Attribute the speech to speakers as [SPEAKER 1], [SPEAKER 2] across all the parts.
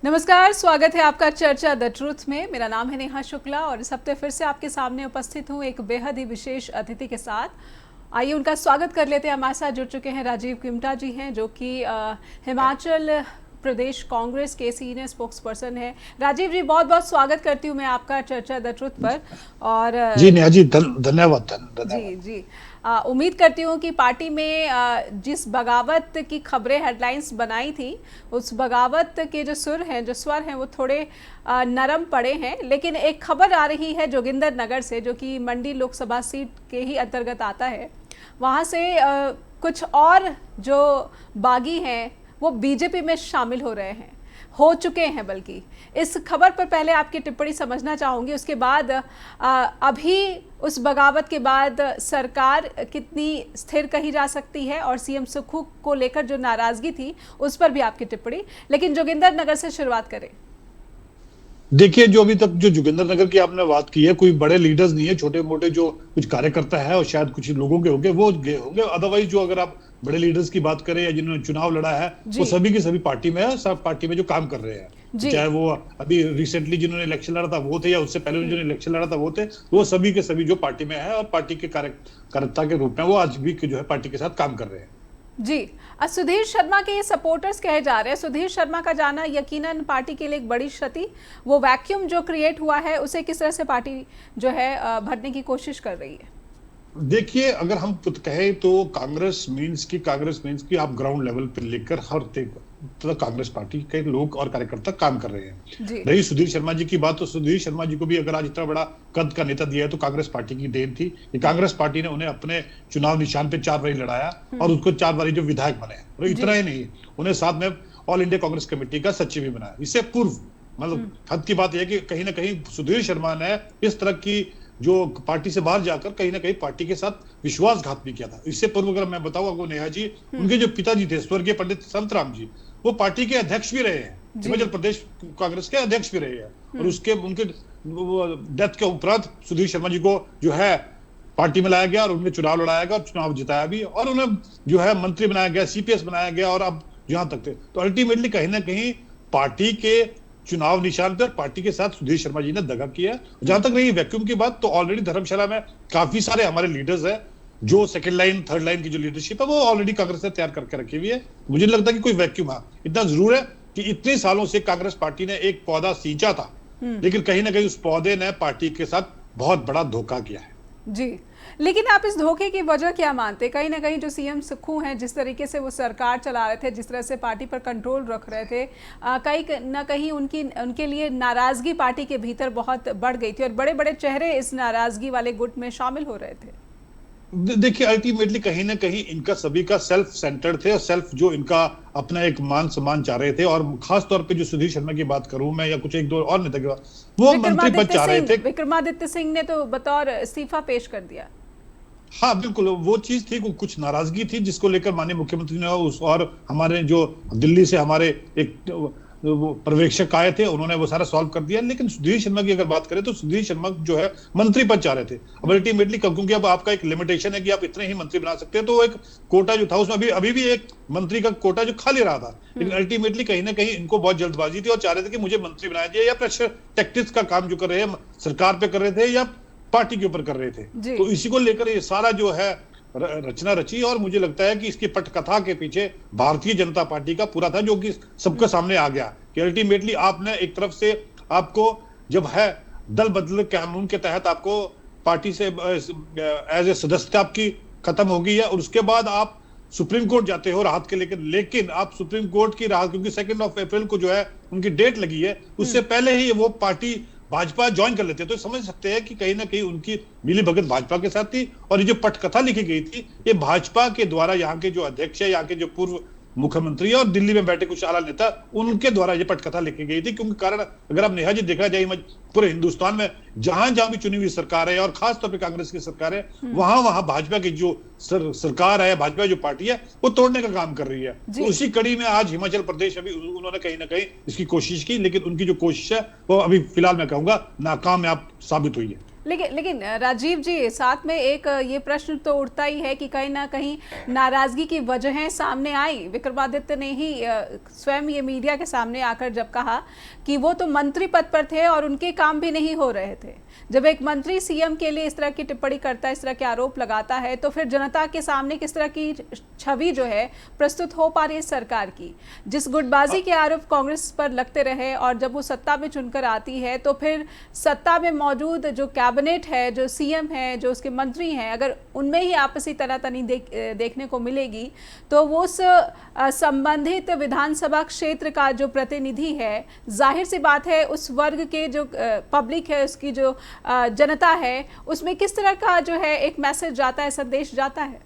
[SPEAKER 1] नमस्कार, स्वागत है आपका चर्चा द ट्रूथ में। मेरा नाम है नेहा शुक्ला और इस हफ्ते फिर से आपके सामने उपस्थित हूँ एक बेहद ही विशेष अतिथि के साथ। आइए उनका स्वागत कर लेते हैं। हमारे साथ जुड़ चुके हैं राजीव किमटा जी हैं, जो कि हिमाचल प्रदेश कांग्रेस के सीनियर स्पोक्स पर्सन है। राजीव जी, बहुत बहुत स्वागत करती हूँ मैं आपका चर्चा द ट्रूथ पर। और
[SPEAKER 2] जी नेहा जी, धन्यवाद।
[SPEAKER 1] जी जी, उम्मीद करती हूँ कि पार्टी में जिस बगावत की खबरें हेडलाइंस बनाई थी, उस बगावत के जो सुर हैं, जो स्वर हैं, वो थोड़े नरम पड़े हैं। लेकिन एक खबर आ रही है जोगिंदरनगर से, जो कि मंडी लोकसभा सीट के ही अंतर्गत आता है। वहाँ से कुछ और जो बागी हैं वो बीजेपी में शामिल हो चुके हैं। बल्कि इस खबर पर पहले आपकी टिप्पणी समझना चाहूँगी, उसके बाद अभी उस बगावत के बाद सरकार कितनी स्थिर कही जा सकती है और सीएम सुक्खू को लेकर जो नाराजगी थी उस पर भी आपकी टिप्पणी। लेकिन जोगिंदरनगर से शुरुआत करें।
[SPEAKER 2] देखिए, जो अभी तक जो जोगिंदरनगर की आपने बात की है, कोई बड़े लीडर्स नहीं है, छोटे मोटे जो कुछ कार्यकर्ता है और शायद कुछ लोगों के होंगे वो गए होंगे। अदरवाइज जो अगर आप बड़े लीडर्स की बात करें या जिन्होंने चुनाव लड़ा है, वो सभी की सभी पार्टी में है, सब पार्टी में जो काम कर रहे हैं। चाहे वो अभी रिसेंटली जिन्होंने इलेक्शन लड़ा था वो थे, या उससे पहले जिन्होंने इलेक्शन लड़ा था वो थे, वो सभी के सभी जो पार्टी में है और पार्टी के कार्यकर्ता के रूप में वो आज भी जो है पार्टी के साथ काम कर रहे हैं।
[SPEAKER 1] जी, सुधीर शर्मा के ये सपोर्टर्स कहे जा रहे हैं। सुधीर शर्मा का जाना यकीनन पार्टी के लिए एक बड़ी क्षति, वो वैक्यूम जो क्रिएट हुआ है उसे किस तरह से पार्टी जो है भरने की कोशिश कर रही है।
[SPEAKER 2] देखिए, अगर हम कहें तो कांग्रेस मीन्स की आप ग्राउंड लेवल पर लेकर हर तरह कांग्रेस पार्टी के लोग और कार्यकर्ता काम कर रहे हैं। रही सुधीर शर्मा जी की बात, तो सुधीर शर्मा जी को भी अगर आज इतना बड़ा कद का नेता दिया है तो कांग्रेस पार्टी की देन थी कि कांग्रेस पार्टी ने उन्हें अपने चुनाव निशान पे 4 बारी लड़ाया और उसको 4 बारी जो विधायक बने। और इतना ही नहीं, उन्हें साथ में ऑल इंडिया कांग्रेस कमेटी का सचिव भी बनाया। इससे पूर्व मतलब हद की बात यह कि कहीं ना कहीं सुधीर शर्मा ने इस तरह की जो पार्टी से बाहर जाकर कहीं ना कहीं पार्टी के साथ विश्वासघात भी किया था। इससे पूर्व अगर मैं बताऊं आपको नेहा जी, उनके जो पिताजी थे स्वर्गीय पंडित संतराम जी, वो पार्टी के अध्यक्ष भी रहे हैं, हिमाचल प्रदेश कांग्रेस के अध्यक्ष भी रहे हैं। और उसके उनके डेथ के उपरांत सुधीर शर्मा जी को जो है पार्टी में लाया गया और उन्हें चुनाव लड़ाया गया और चुनाव जिताया भी, और उन्हें जो है मंत्री बनाया गया, सीपीएस बनाया गया, और अब जहां तक थे। तो अल्टीमेटली कहीं ना कहीं पार्टी के चुनाव निशान पर पार्टी के साथ सुधीर शर्मा जी ने दगा किया। जहां तक रही वैक्यूम की बात, तो ऑलरेडी धर्मशाला में काफी सारे हमारे लीडर्स हैं जो सेकंड लाइन थर्ड लाइन की जो लीडरशिप है वो ऑलरेडी कांग्रेस ने तैयार करके रखी हुई है। मुझे नहीं लगता कि कोई वैक्यूम है। इतना जरूर है कि इतने सालों से कांग्रेस पार्टी ने एक पौधा सींचा था, लेकिन कहीं ना कहीं उस पौधे ने पार्टी के साथ बहुत बड़ा धोखा किया है।
[SPEAKER 1] जी, लेकिन आप इस धोखे की वजह क्या मानते? कहीं ना कहीं जो सीएम सुक्खू हैं, जिस तरीके से वो सरकार चला रहे थे, जिस तरह से पार्टी पर कंट्रोल रख रहे थे, कहीं ना कहीं उनके लिए नाराजगी पार्टी के भीतर बहुत बढ़ गई थी और बड़े बड़े चेहरे इस नाराजगी वाले गुट में शामिल हो रहे थे।
[SPEAKER 2] देखिए, अल्टीमेटली कहीं ना कहीं इनका सभी का सेल्फ सेंटर्ड थे और सेल्फ जो इनका अपना एक मान सम्मान चाह रहे थे। और खास तौर पे जो सुधीर शर्मा की बात करूं मैं, या कुछ एक दो और नेता की बात, वो मंत्री पद चाह रहे थे।
[SPEAKER 1] विक्रमादित्य सिंह ने तो बतौर इस्तीफा पेश कर दिया।
[SPEAKER 2] हाँ बिल्कुल, वो चीज थी, कुछ नाराजगी थी जिसको लेकर माननीय मुख्यमंत्री ने और हमारे जो दिल्ली से हमारे एक वो पर्यवेक्षक आए थे, उन्होंने वो सारा सॉल्व कर दिया। लेकिन सुधीर शर्मा की अगर बात करें तो सुधीर शर्मा जो है मंत्री पद चाह रहे थे। अब अल्टीमेटली क्योंकि अब आपका एक लिमिटेशन है कि आप इतने ही मंत्री बना सकते हैं, तो एक कोटा जो था उसमें अभी भी एक मंत्री का कोटा जो खाली रहा था। लेकिन अल्टीमेटली कहीं ना कहीं इनको बहुत जल्दबाजी थी और चाह रहे थे कि मुझे मंत्री बनाया जाए, या प्रेशर टैक्टिक्स का काम जो कर रहे हैं सरकार पे कर रहे थे या पार्टी के ऊपर कर रहे थे। तो इसी को लेकर ये सारा जो है रचना रची, और मुझे लगता है कि इसकी पटकथा के पीछे भारतीय जनता पार्टी का पूरा था, जो कि सबके सामने आ गया कि अल्टीमेटली आपने एक तरफ से आपको जब है दल बदल कानून के तहत आपको पार्टी से एज ए सदस्यता आपकी खत्म हो गई है, और उसके बाद आप सुप्रीम कोर्ट जाते हो राहत के लेकर। लेकिन आप सुप्रीम कोर्ट की राहत, क्योंकि 2 अप्रैल को जो है उनकी डेट लगी है, उससे पहले ही वो पार्टी भाजपा ज्वाइन कर लेते, तो समझ सकते हैं कि कहीं ना कहीं उनकी मिली भगत भाजपा के साथ थी। और ये जो पटकथा लिखी गई थी, ये भाजपा के द्वारा, यहाँ के जो अध्यक्ष है, यहाँ के जो पूर्व मुख्यमंत्री और दिल्ली में बैठे कुछ आला नेता, उनके द्वारा ये पटकथा लिखी गई थी। क्योंकि कारण अगर आप नेहा जी देखा जाए पूरे हिंदुस्तान में जहां जहां भी चुनी हुई सरकार है और खासतौर पर कांग्रेस की सरकार है, वहां वहां भाजपा की जो सरकार है, भाजपा जो पार्टी है, वो तोड़ने का काम कर रही है। तो उसी कड़ी में आज हिमाचल प्रदेश अभी उन्होंने कहीं ना कहीं इसकी कोशिश की, लेकिन उनकी जो कोशिश है वो अभी फिलहाल मैं कहूंगा नाकामयाब साबित हुई है।
[SPEAKER 1] लेकिन राजीव जी, साथ में एक ये प्रश्न तो उठता ही है कि कहीं ना कहीं नाराजगी की वजहें सामने आई। विक्रमादित्य ने ही स्वयं ये मीडिया के सामने आकर जब कहा कि वो तो मंत्री पद पर थे और उनके काम भी नहीं हो रहे थे। जब एक मंत्री सीएम के लिए इस तरह की टिप्पणी करता है, इस तरह के आरोप लगाता है, तो फिर जनता के सामने किस तरह की छवि जो है प्रस्तुत हो पा रही है सरकार की? जिस गुटबाजी के आरोप कांग्रेस पर लगते रहे और जब वो सत्ता में चुनकर आती है तो फिर सत्ता में मौजूद जो कैबिनेट है, जो सीएम है, जो उसके मंत्री हैं, अगर उनमें ही आपसी तनातनी देखने को मिलेगी तो वो उस संबंधित विधानसभा क्षेत्र का जो प्रतिनिधि है, जाहिर सी बात है उस वर्ग के जो पब्लिक है, उसकी जो जनता है, उसमें किस तरह का जो है एक मैसेज जाता है, संदेश जाता है?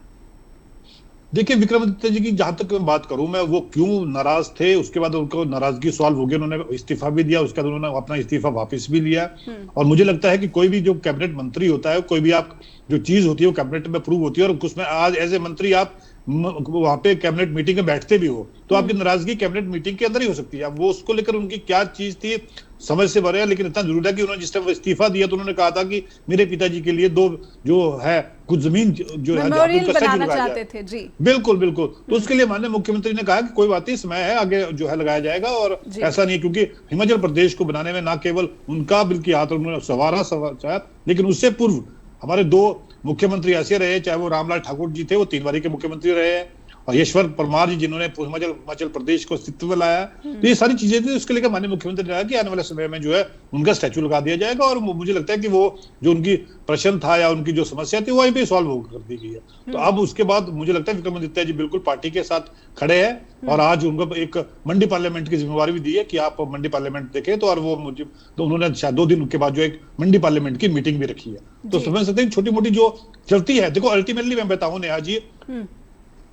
[SPEAKER 2] देखिए विक्रमादित्य जी की जहां तक मैं बात करूं, मैं वो क्यों नाराज थे, उसके बाद उनको नाराजगी सॉल्व हो गई, उन्होंने इस्तीफा भी दिया, उसके बाद उन्होंने अपना इस्तीफा वापस भी लिया। और मुझे लगता है कि कोई भी जो कैबिनेट मंत्री होता है, कोई भी आप जो चीज होती है वो कैबिनेट में अप्रूव होती है, और उसमें आज एज ए मंत्री आप वहां पे कैबिनेट मीटिंग में बैठते भी हो तो आपकी नाराजगी कैबिनेट मीटिंग के अंदर ही हो सकती है। अब वो उसको लेकर उनकी क्या चीज थी समझ से भरे है, लेकिन इतना जरूर है कि उन्होंने जिस टाइम इस्तीफा दिया तो उन्होंने कहा था कि मेरे पिताजी के लिए 2 जो है कुछ जमीन जो है
[SPEAKER 1] बनाना चाहते थे जी।
[SPEAKER 2] बिल्कुल बिल्कुल, तो उसके लिए माननीय मुख्यमंत्री ने कहा कि कोई बात नहीं, समय है, आगे जो है लगाया जाएगा। और ऐसा नहीं है, क्योंकि हिमाचल प्रदेश को बनाने में ना केवल उनका बल्कि हाथ उन्होंने सवारा, लेकिन उससे पूर्व हमारे 2 मुख्यमंत्री ऐसे रहे, चाहे वो रामलाल ठाकुर जी थे, वो 3 बारी के मुख्यमंत्री रहे हैं, और यशवंत परमार जी जिन्होंने हिमाचल प्रदेश को अस्तित्व में लाया। तो ये सारी चीजें थी, उसके लेकर माननीय मुख्यमंत्री ने कहा कि आने वाले समय में जो है उनका स्टैचू लगा दिया जाएगा। और मुझे लगता है कि वो जो उनकी प्रश्न था या उनकी जो समस्या थी वहीं पे सॉल्व कर दी गई है। तो अब उसके बाद मुझे लगता है विक्रमादित्य जी बिल्कुल पार्टी के साथ खड़े हैं, और आज उनको एक मंडी पार्लियामेंट की जिम्मेवारी भी दी है कि आप मंडी पार्लियामेंट देखें। तो और वो मुझे तो उन्होंने शायद 2 दिन के बाद जो एक मंडी पार्लियामेंट की मीटिंग भी रखी है। तो समझ सकते हैं छोटी मोटी जो चलती है। देखो अल्टीमेटली मैं बताऊं नेहा जी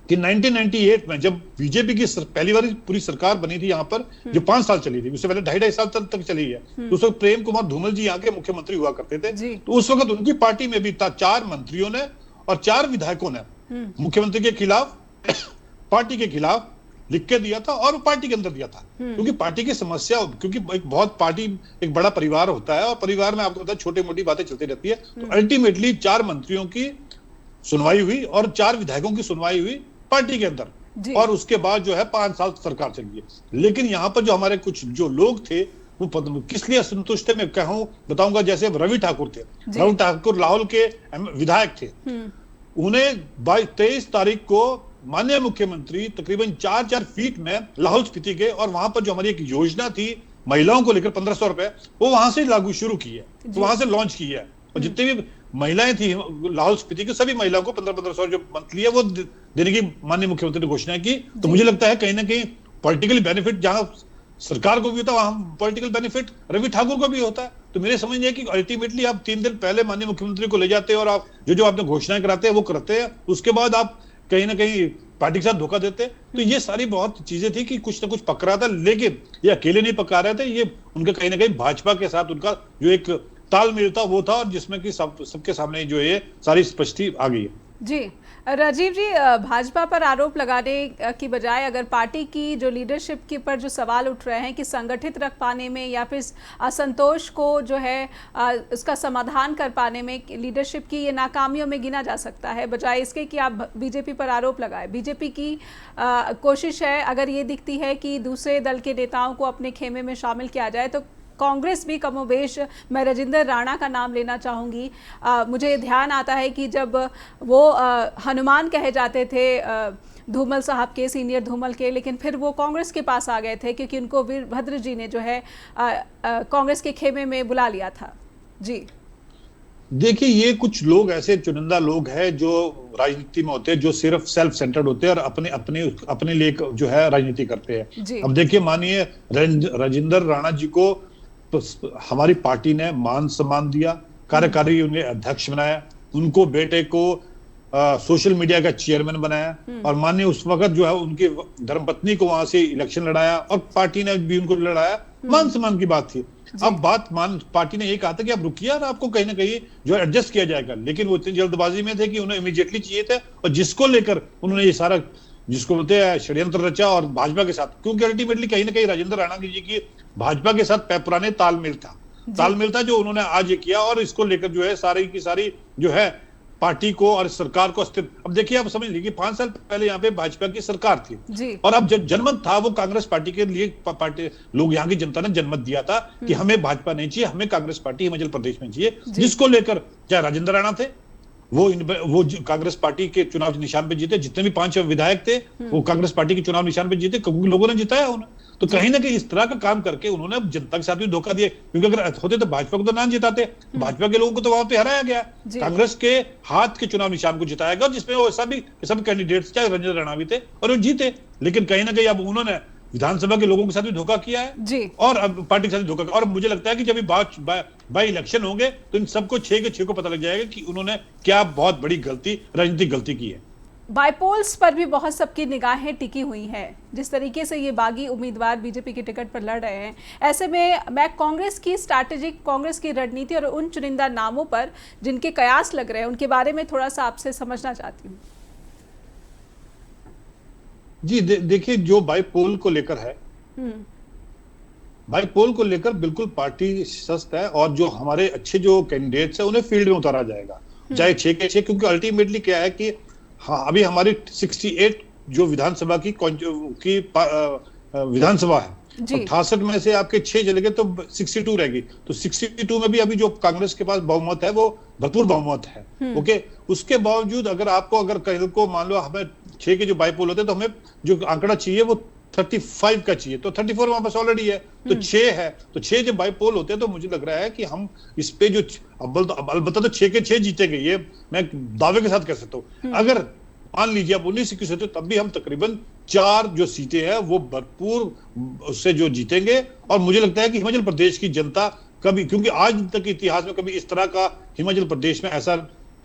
[SPEAKER 2] कि 1998 में जब बीजेपी की पहली बार पूरी सरकार बनी थी यहाँ पर, जो 5 साल चली थी, उससे पहले 2.5 साल तक चली है, तो उस वक्त प्रेम कुमार धूमल जी यहाँ के मुख्यमंत्री हुआ करते थे। तो उस वक्त उनकी पार्टी में भी था 4 मंत्रियों ने और 4 विधायकों ने मुख्यमंत्री के खिलाफ पार्टी के खिलाफ लिख के दिया था, और पार्टी के अंदर दिया था। क्योंकि पार्टी की समस्या, क्योंकि एक बहुत पार्टी एक बड़ा परिवार होता है, और परिवार में आपको पता है छोटी मोटी बातें चलती रहती है। तो अल्टीमेटली 4 मंत्रियों की सुनवाई हुई और 4 विधायकों की सुनवाई हुई पार्टी के अंदर, और उसके बाद जो है 5 साल सरकार चली है। लेकिन यहाँ पर जो हमारे कुछ जो लोग थे वो किस लिए असंतुष्ट थे मैं कहूं बताऊंगा। जैसे रवि ठाकुर थे, रवि ठाकुर लाहौल के विधायक थे, उन्हें 23 तारीख को माननीय मुख्यमंत्री तकरीबन 4 फीट में लाहौल स्पीति के, और वहां पर जो हमारी एक योजना थी महिलाओं को लेकर 1500 रुपए, वो वहां से लागू शुरू की है, तो वहां से लॉन्च की है। और जितने भी महिलाएं थी लाहौल स्पीति की, सभी महिलाओं को 1500 जो मंथली है वो देने की माननीय मुख्यमंत्री ने घोषणा की। तो मुझे लगता है कहीं ना कहीं पॉलिटिकल बेनिफिट जहां सरकार को भी होता है, वहां पॉलिटिकल बेनिफिट रवि ठाकुर को भी होता है। तो मेरे समझ है कि अल्टीमेटली आप 3 दिन पहले माननीय मुख्यमंत्री को ले जाते हैं और आप जो आपने घोषणाएं कराते हैं वो करते हैं, उसके बाद आप कहीं ना कहीं पार्टी के साथ धोखा देते। तो ये सारी बहुत चीजें थी कि कुछ ना कुछ पक रहा था, लेकिन ये अकेले नहीं पका रहे थे, ये उनके कहीं ना कहीं भाजपा के साथ उनका जो एक तालमेल था वो था, और जिसमें कि सबके सामने जो ये सारी स्पष्टि आ गई है।
[SPEAKER 1] जी राजीव जी, भाजपा पर आरोप लगाने की बजाय अगर पार्टी की जो लीडरशिप के पर जो सवाल उठ रहे हैं कि संगठित रख पाने में या फिर असंतोष को जो है उसका समाधान कर पाने में लीडरशिप की ये नाकामियों में गिना जा सकता है, बजाय इसके कि आप बीजेपी पर आरोप लगाएं। बीजेपी की कोशिश है, अगर ये दिखती है कि दूसरे दल के नेताओं को अपने खेमे में शामिल किया जाए, तो कांग्रेस भी कमोबेश, मैं राजेंद्र राणा का नाम लेना चाहूँगी। मुझे ध्यान आता है कि जब वो हनुमान कहे जाते थे धूमल साहब के, सीनियर धूमल के, लेकिन फिर वो कांग्रेस के पास आ गए थे क्योंकि उनको वीरभद्र जी ने जो है कांग्रेस के खेमे में बुला लिया था। जी
[SPEAKER 2] देखिए, ये कुछ लोग ऐसे चुनिंदा लोग हैं जो राजनीति में होते हैं, जो सिर्फ सेल्फ सेंटर्ड होते हैं और अपने लिए जो है राजनीति करते हैं। अब देखिए, माननीय राजेंद्र राणा जी को तो हमारी पार्टी ने मान सम्मान दिया, कार्यकारी उन्हें अध्यक्ष बनाया, उनको बेटे को सोशल मीडिया का चेयरमैन बनाया, और माननीय उस वक्त जो है उनकी धर्मपत्नी को वहां से इलेक्शन लड़ाया, और पार्टी ने भी उनको लड़ाया। मान सम्मान की बात थी। अब पार्टी ने ये कहा था कि आप रुकिए और आपको कहीं ना कहीं जो है एडजस्ट किया जाएगा, लेकिन वो इतनी जल्दबाजी में थे कि उन्हें इमीडिएटली चाहिए थे, और जिसको लेकर उन्होंने ये सारा जिसको बोलते हैं षड्यंत्र रचा, और भाजपा के साथ, क्योंकि अल्टीमेटली कहीं ना कहीं राजेंद्र राणा जी की भाजपा के साथ पुराने तालमेल था। तालमेल था जो उन्होंने आज ये किया, और इसको लेकर जो है सारी की सारी जो है पार्टी को और सरकार को अस्तित्व। अब देखिए, आप समझ लीजिए कि 5 साल पहले यहाँ पे भाजपा की सरकार थी
[SPEAKER 1] जी।
[SPEAKER 2] और अब जब जनमत था वो कांग्रेस पार्टी के लिए, पार्टी लोग, यहाँ की जनता ने जनमत दिया था कि हमें भाजपा नहीं चाहिए, हमें कांग्रेस पार्टी हिमाचल प्रदेश में चाहिए, जिसको लेकर चाहे राजेंद्र राणा थे, वो कांग्रेस पार्टी के चुनाव निशान पे जीते, जितने भी 5 विधायक थे वो कांग्रेस पार्टी के चुनाव निशान पे जीते, क्योंकि लोगों ने जिताया उन्हें। तो कहीं ना कहीं इस तरह का काम करके उन्होंने जनता के साथ भी धोखा दिया, क्योंकि अगर होते तो भाजपा को तो ना जिताते, भाजपा के लोगों को तो वहां पे हराया गया, कांग्रेस के हाथ के चुनाव निशान को जिताया गया, जिसमें वो सब कैंडिडेट्स चाहे रंजन राणा भी थे और वो जीते। लेकिन कहीं ना कहीं अब उन्होंने विधानसभा के लोगों के साथ भी धोखा किया है
[SPEAKER 1] जी।
[SPEAKER 2] और अब पार्टी के साथ धोखा किया। और मुझे लगता है कि जब बाई इलेक्शन होंगे तो इन सबको 6 के 6 को पता लग जाएगा कि उन्होंने क्या बहुत बड़ी राजनीतिक गलती की है।
[SPEAKER 1] बाईपोल्स पर भी बहुत सबकी निगाहें टिकी हुई हैं, जिस तरीके से ये बागी उम्मीदवार बीजेपी के टिकट पर लड़ रहे हैं। ऐसे में मैं कांग्रेस की स्ट्रैटेजी, कांग्रेस की रणनीति और उन चुनिंदा नामों पर जिनके कयास लग रहे हैं उनके बारे में थोड़ा सा आपसे समझना चाहती हूँ।
[SPEAKER 2] जी देखिए, जो बाईपोल को लेकर है, बाईपोल को लेकर बिल्कुल पार्टी सस्त है, और जो हमारे अच्छे जो कैंडिडेट्स हैं उन्हें फील्ड में उतारा जाएगा, चाहे 6 के 6, क्योंकि अल्टीमेटली क्या है कि हाँ, अभी हमारी 68 जो विधानसभा की विधानसभा है, 68 में से आपके 6 चले गए तो 62 रहेगी। तो 62 में भी अभी जो कांग्रेस के पास बहुमत है वो भरपूर बहुमत है। ओके, उसके बावजूद अगर कहीं को मान लो हमें 6 के जो बाईपोल होते हैं तो हमें जो आंकड़ा चाहिए वो 35 का चाहिए, तो 34 वहां पास ऑलरेडी है, तो 6 है। तो 6 जब बाईपोल होते हैं तो मुझे लग रहा है कि हम इस पे जो अलबत्ता तो 6 के 6 जीतेंगे, ये मैं दावे के साथ कह सकता हूँ। अगर मान लीजिए अब 19-21 होते तब भी हम तकरीबन 4 जो सीटें हैं वो भरपूर उससे जो जीतेंगे। और मुझे लगता है कि हिमाचल प्रदेश की जनता कभी, क्योंकि आज तक इतिहास में कभी इस तरह का हिमाचल प्रदेश में ऐसा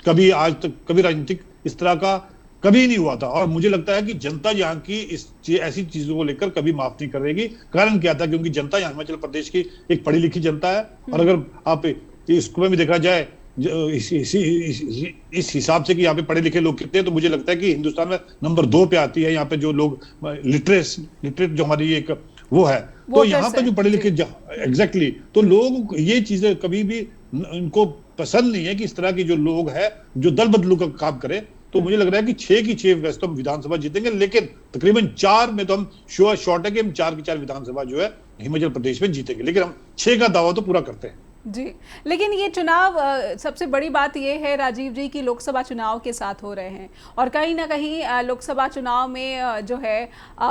[SPEAKER 2] कभी आज तक कभी राजनीतिक इस तरह का कभी नहीं हुआ था, और मुझे लगता है कि जनता यहाँ की ऐसी चीजों को लेकर कभी माफ नहीं करेगी। कारण क्या था, क्योंकि जनता यहाँ हिमाचल प्रदेश की एक पढ़ी लिखी जनता है, और अगर आप इसको भी देखा जाए इस हिसाब से कि यहाँ पे पढ़े लिखे लोग कितने हैं, तो मुझे लगता है कि हिंदुस्तान में नंबर 2 पे आती है यहाँ पे जो लोग लिटरेट जो हमारी एक वो है, तो यहाँ पे जो पढ़े लिखे एग्जैक्टली, तो लोग ये चीजें कभी भी इनको पसंद नहीं है कि इस तरह की जो लोग हैं जो दल बदलू का काम करे। तो मुझे लग रहा है कि 6 की 6 वैसे तो हम विधानसभा जीतेंगे, लेकिन तकरीबन 4 में तो हम शॉर्ट है कि हम 4 की 4 विधानसभा जो है हिमाचल प्रदेश में जीतेंगे, लेकिन हम 6 का दावा तो पूरा करते हैं।
[SPEAKER 1] जी, लेकिन ये चुनाव सबसे बड़ी बात ये है राजीव जी कि लोकसभा चुनाव के साथ हो रहे हैं, और कहीं ना कहीं लोकसभा चुनाव में जो है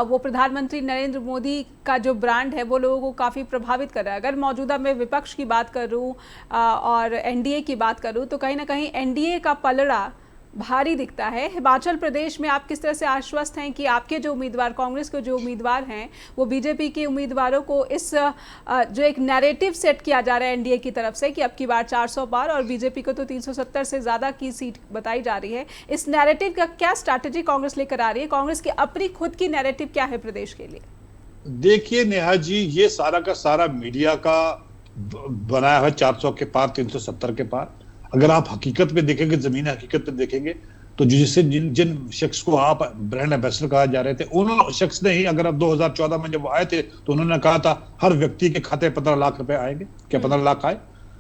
[SPEAKER 1] वो प्रधानमंत्री नरेंद्र मोदी का जो ब्रांड है वो लोगों को काफ़ी प्रभावित कर रहा है। अगर मौजूदा मैं विपक्ष की बात करूं और एनडीए की बात करूं तो कहीं ना कहीं एनडीए का पलड़ा भारी दिखता है। हिमाचल प्रदेश में आप किस तरह से आश्वस्त हैं कि आपके जो उम्मीदवार, कांग्रेस के जो उम्मीदवार हैं, वो बीजेपी के उम्मीदवारों को इस जो एक नैरेटिव सेट किया जा रहा है एनडीए की तरफ से कि अब की बार 400 पार और बीजेपी को तो 370 से ज़्यादा की सीट बताई जा रही है, इस नैरेटिव का क्या स्ट्रैटेजी कांग्रेस लेकर आ रही है? कांग्रेस की अपनी खुद की नैरेटिव क्या है प्रदेश के लिए?
[SPEAKER 2] देखिए नेहा जी, ये सारा का सारा मीडिया का बनाया हुआ 400 के पार, 370 के पार। अगर आप हकीकत पे देखेंगे, जमीन हकीकत पे देखेंगे, तो जिससे जिन शख्स को आप ब्रांड एम्बेसडर कहा जा रहे थे, उन शख्स ने ही, अगर आप 2014 में जब आए थे तो उन्होंने कहा था हर व्यक्ति के खाते 15 लाख रुपए आएंगे। क्या 15 लाख आए?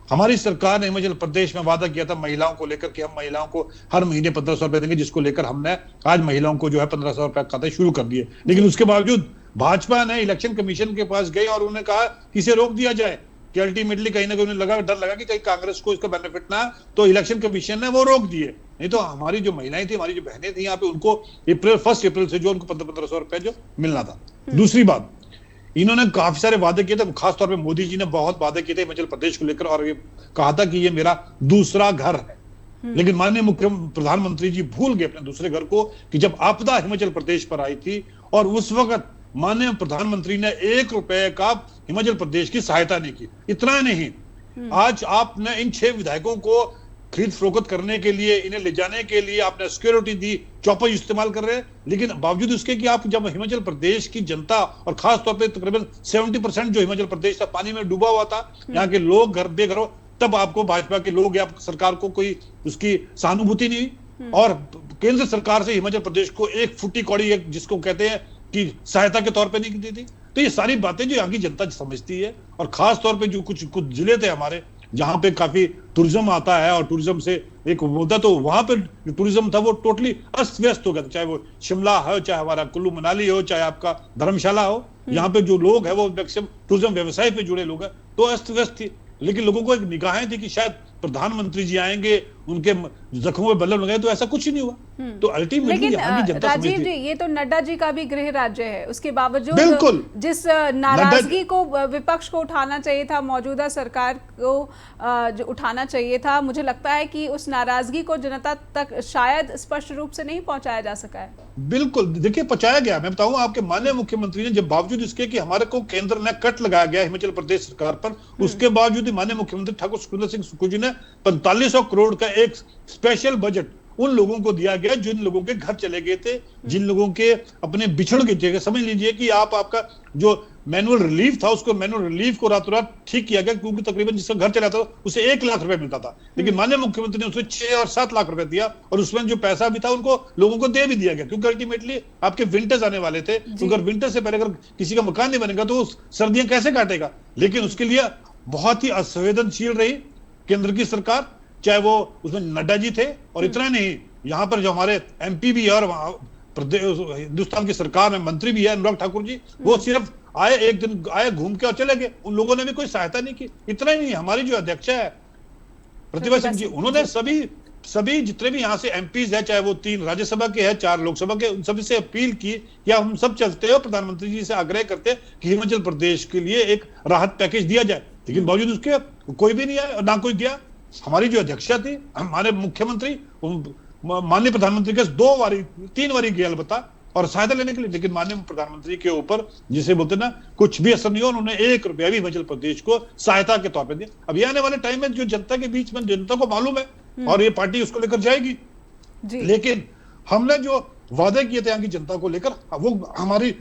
[SPEAKER 2] हमारी सरकार ने हिमाचल प्रदेश में वादा किया था महिलाओं को लेकर कि हम महिलाओं को हर महीने 1500 रुपए देंगे, जिसको लेकर हमने आज महिलाओं को जो है 1500 रुपए खाते शुरू कर दिए। लेकिन उसके बावजूद भाजपा ने इलेक्शन कमीशन के पास गई और उन्होंने कहा कि इसे रोक दिया जाए, कि अल्टीमेटली कहीं ना कहीं डर लगा कि कहीं कांग्रेस को इसका बेनिफिट ना, तो इलेक्शन कमीशन ने वो रोक दिए। नहीं तो हमारी जो महिलाएं थी, हमारी जो बहनें थी यहाँ पे, उनको 1 अप्रैल से जो उनको 1500 रुपए जो मिलना था। दूसरी बात, इन्होंने काफी सारे वादे किए थे, खासतौर पे मोदी जी ने बहुत वादे किए थे हिमाचल प्रदेश को लेकर, और ये कहा था कि ये मेरा दूसरा घर है। लेकिन माननीय प्रधानमंत्री जी भूल गए अपने दूसरे घर को, कि जब आपदा हिमाचल प्रदेश पर आई थी और उस वक्त माननीय प्रधानमंत्री ने 1 रुपए का हिमाचल प्रदेश की सहायता नहीं की। इतना नहीं, आज आपने इन 6 विधायकों को खरीद फरोख्त करने के लिए, इन्हें ले जाने के लिए आपने सिक्योरिटी दी, चौपर इस्तेमाल कर रहे हैं, लेकिन बावजूद उसके कि आप जब हिमाचल प्रदेश की जनता, और खास तौर पे तकरीबन 70% जो हिमाचल प्रदेश था पानी में डूबा हुआ था, यहाँ के लोग घर बेघर हो, तब आपको भाजपा के लोग या सरकार को कोई उसकी सहानुभूति नहीं। और केंद्र सरकार से हिमाचल प्रदेश को 1 फुटी कौड़ी, जिसको कहते हैं कि सहायता के तौर पे नहीं दी थी। तो ये सारी बातें जो यहाँ की जनता समझती है, और खास तौर पे जो कुछ कुछ जिले थे हमारे जहां पे काफी टूरिज्म आता है और टूरिज्म से एक होता, तो वहां पे टूरिज्म था वो टोटली अस्त व्यस्त हो गया था। चाहे वो शिमला हो, चाहे हमारा कुल्लू मनाली हो, चाहे आपका धर्मशाला हो, यहाँ पे जो लोग है वो मैक्सिमम टूरिज्म व्यवसाय पे जुड़े लोग हैं, तो अस्त व्यस्त थी। लेकिन लोगों को एक निगाहें थी कि शायद प्रधानमंत्री जी आएंगे, उनके जख्मों में बल्लम लगाए, तो ऐसा कुछ ही नहीं हुआ। तो अल्टीमेटली यहाँ की जनता
[SPEAKER 1] राजीव जी, ये तो नड्डा जी का भी गृह राज्य है, उसके बावजूद जिस नाराजगी को विपक्ष को उठाना चाहिए था, मौजूदा सरकार को जो उठाना चाहिए था, मुझे लगता है कि उस नाराजगी को जनता तक शायद स्पष्ट रूप से नहीं पहुंचाया जा सका है।
[SPEAKER 2] बिल्कुल, देखिए पहुंचाया गया। मैं बताऊं, आपके माननीय मुख्यमंत्री ने जब बावजूद इसके कि हमारे को केंद्र ने कट लगाया गया हिमाचल प्रदेश सरकार पर, उसके बावजूद माननीय मुख्यमंत्री ठाकुर सुखविंदर सिंह सुक्खू जी ने 4500 करोड़ का एक स्पेशल बजट उन लोगों को दिया गया जिन लोगों के घर चले गए थे, जिन लोगों के अपने बिछड़ गए थे। समझ लीजिए कि आपका जो मैनुअल रिलीफ था, उसको मैनुअल रिलीफ को रातों रात ठीक किया गया, क्योंकि तकरीबन जिसका घर चला था उसे 1 लाख रुपए मिलता था, लेकिन माननीय मुख्यमंत्री ने उसे 6 और 7 लाख रुपए दिया, और उसमें जो पैसा भी था उनको लोगों को दे भी दिया गया, क्योंकि अल्टीमेटली आपके विंटर्स आने वाले थे। अगर विंटर से पहले अगर किसी का मकान नहीं बनेगा तो सर्दियां कैसे काटेगा। लेकिन उसके लिए बहुत ही असंवेदनशील रही केंद्र की सरकार, चाहे वो उसमें नड्डा जी थे, और इतना नहीं, यहाँ पर जो हमारे एमपी भी है और हिंदुस्तान की सरकार में मंत्री भी है अनुराग ठाकुर जी, वो सिर्फ आए, एक दिन आए, घूम के और चले गए। उन लोगों ने भी कोई सहायता नहीं की। इतना ही नहीं, हमारी जो अध्यक्ष है प्रतिभा सिंह जी, उन्होंने सभी जितने भी यहाँ से एमपीज है, चाहे वो 3 राज्यसभा के हैं, 4 लोकसभा के, उन सभी से अपील की कि हम सब चलते हैं, प्रधानमंत्री जी से आग्रह करते हैं कि हिमाचल प्रदेश के लिए एक राहत पैकेज दिया जाए। लेकिन बावजूद उसके कोई भी नहीं आया, ना कोई गया। हमारी जो अध्यक्षा थी, हमारे मुख्यमंत्री माननीय प्रधानमंत्री के 3 बारी गया अलबत्ता और सहायता लेने के लिए, लेकिन माननीय प्रधानमंत्री के ऊपर जिसे बोलते ना कुछ भी असर नहीं हुआ। उन्होंने 1 रुपया भी हिमाचल प्रदेश को सहायता के तौर पर दिया। अब ये आने वाले टाइम में जो जनता के बीच में, जनता को मालूम है और ये पार्टी उसको लेकर जाएगी, लेकिन हमने जो वादे किए थे यहाँ की जनता को लेकर, वो हमारी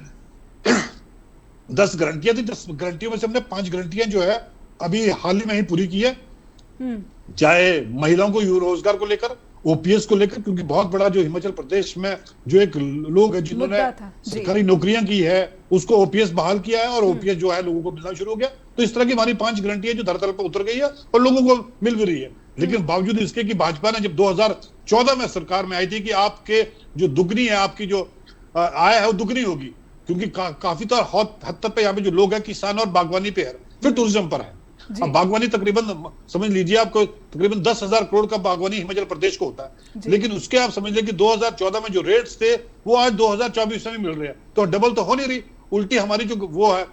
[SPEAKER 2] 10 गारंटियां थी। 10 गारंटियों में से हमने 5 गारंटियां जो है अभी हाल ही में ही पूरी की है। चाहे महिलाओं को रोजगार को लेकर, ओपीएस को लेकर, क्योंकि बहुत बड़ा जो हिमाचल प्रदेश में जो एक लोग है जिन्होंने सरकारी नौकरियां की है, उसको ओपीएस बहाल किया है, और ओपीएस जो है लोगों को मिलना शुरू हो गया। तो इस तरह की हमारी 5 गारंटी है जो धरातल पर उतर गई है और लोगों को मिल भी रही है। लेकिन बावजूद इसके कि भाजपा ने जब 2014 में सरकार में आई थी कि आपके जो दुगनी है, आपकी जो आय है वो दुगनी होगी, क्योंकि काफी तो हद तक पे यहाँ पे जो लोग हैं किसान और बागवानी पे है, फिर टूरिज्म पर है। अब बागवानी तकरीबन समझ लीजिए आपको तकरीबन 10,000 करोड़ का बागवानी हिमाचल प्रदेश को होता है, लेकिन उसके आप समझ लीजिए कि 2014 में जो रेट्स थे वो आज 2024 में मिल रहे हैं, तो डबल तो हो नहीं रही, उल्टी हमारी जो वो है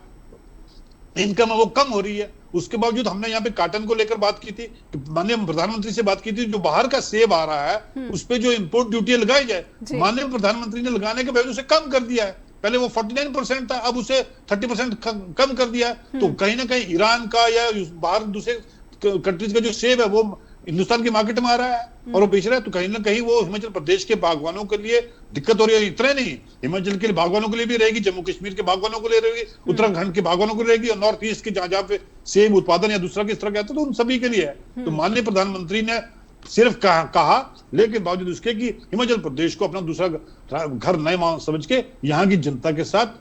[SPEAKER 2] इनकम है वो कम हो रही है। उसके बावजूद हमने यहाँ पे काटन को लेकर बात की थी, माननीय प्रधानमंत्री से बात की थी, जो बाहर का सेब आ रहा है उस पर जो इम्पोर्ट ड्यूटी लगाई जाए, माननीय प्रधानमंत्री ने लगाने के बाद उसे कम कर दिया है। पहले वो 49% था, अब उसे 30% कम कर दिया है। तो कहीं ना कहीं ईरान का या बाहर दूसरे कंट्रीज का जो सेब है वो हिंदुस्तान की मार्केट में आ रहा है और वो बेच रहा है, तो कहीं ना कहीं वो हिमाचल प्रदेश के बागवानों के लिए दिक्कत हो रही है। इतना नहीं, हिमाचल के बागवानों के लिए भी रहेगी, जम्मू कश्मीर के बागवानों को ले रहेगी, उत्तराखंड के बागवानों को रहेगी, और नॉर्थ ईस्ट के जहां पे सेब उत्पादन या दूसरा किस तरह का आता है, तो उन सभी के लिए है। तो माननीय प्रधानमंत्री ने सिर्फ कहा, लेकिन बावजूद उसके कि हिमाचल प्रदेश को अपना दूसरा घर नए समझ के यहाँ की जनता के साथ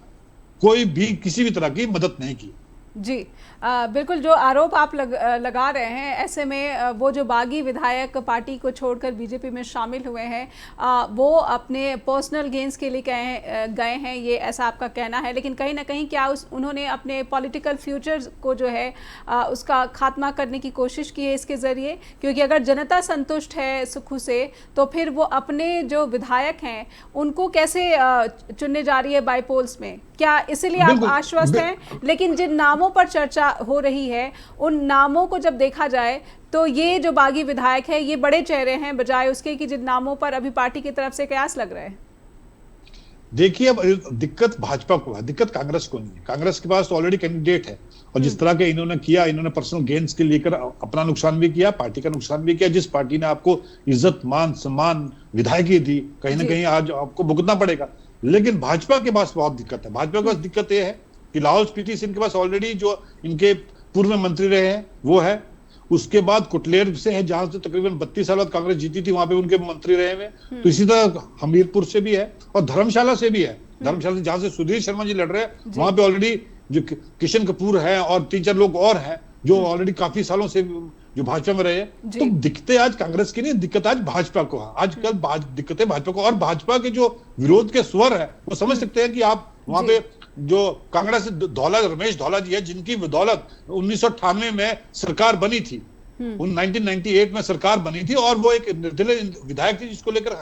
[SPEAKER 2] कोई भी किसी भी तरह की मदद नहीं की।
[SPEAKER 1] जी बिल्कुल, जो आरोप आप लगा रहे हैं, ऐसे में वो जो बागी विधायक पार्टी को छोड़कर बीजेपी में शामिल हुए हैं, वो अपने पर्सनल गेन्स के लिए गए हैं, ये ऐसा आपका कहना है। लेकिन कहीं ना कहीं क्या उन्होंने अपने पॉलिटिकल फ्यूचर को जो है उसका खात्मा करने की कोशिश की है इसके ज़रिए? क्योंकि अगर जनता संतुष्ट है सुक्खू से, तो फिर वो अपने जो विधायक हैं उनको कैसे चुनने जा रही है बाईपोल्स में? क्या इसीलिए आप आश्वस्त हैं? लेकिन जिन नामों पर चर्चा हो रही है, उन नामों को जब देखा जाए तो ये जो बागी विधायक है ये बड़े चेहरे हैं, बजाय उसके कि जिन नामों पर अभी पार्टी की तरफ से कयास लग रहे हैं।
[SPEAKER 2] देखिए, अब दिक्कत भाजपा को है, दिक्कत कांग्रेस को नहीं है। कांग्रेस के पास तो ऑलरेडी कैंडिडेट है, और जिस तरह के इन्होंने किया, इन्होंने पर्सनल गेन्स के लेकर अपना नुकसान भी किया, पार्टी का नुकसान भी किया। जिस पार्टी ने आपको इज्जत, मान, सम्मान, विधायकी दी, कहीं ना कहीं आज आपको भुगतना पड़ेगा। लेकिन भाजपा के पास बहुत दिक्कत है। भाजपा के पास दिक्कत यह है कि लाहौल स्पीति से इनके पास ऑलरेडी जो इनके पूर्व मंत्री रहे हैं वो है, उसके बाद कुटलेर से है जहां से तकरीबन 32 साल बाद कांग्रेस जीती थी, वहां पे उनके मंत्री रहे हुए। तो इसी तरह हमीरपुर से भी है और धर्मशाला से भी है। धर्मशाला से, जहां से सुधीर शर्मा जी लड़ रहे हैं, वहां पे ऑलरेडी जो किशन कपूर है और 3-4 लोग और हैं जो ऑलरेडी काफी सालों से जो भाजपा में रहे हैं। तो दिक्कतें आज कांग्रेस की नहीं, दिक्कत आज भाजपा को है। आजकल दिक्कतें भाजपा को, और भाजपा के जो विरोध के स्वर है वो समझ सकते हैं कि आप वहां पे जो कांग्रेस रमेश धौला जी है, जिनकी बदौलत 1998 में सरकार बनी थी, 1998 में सरकार बनी थी, और वो एक निर्दलीय विधायक थी, जिसको लेकर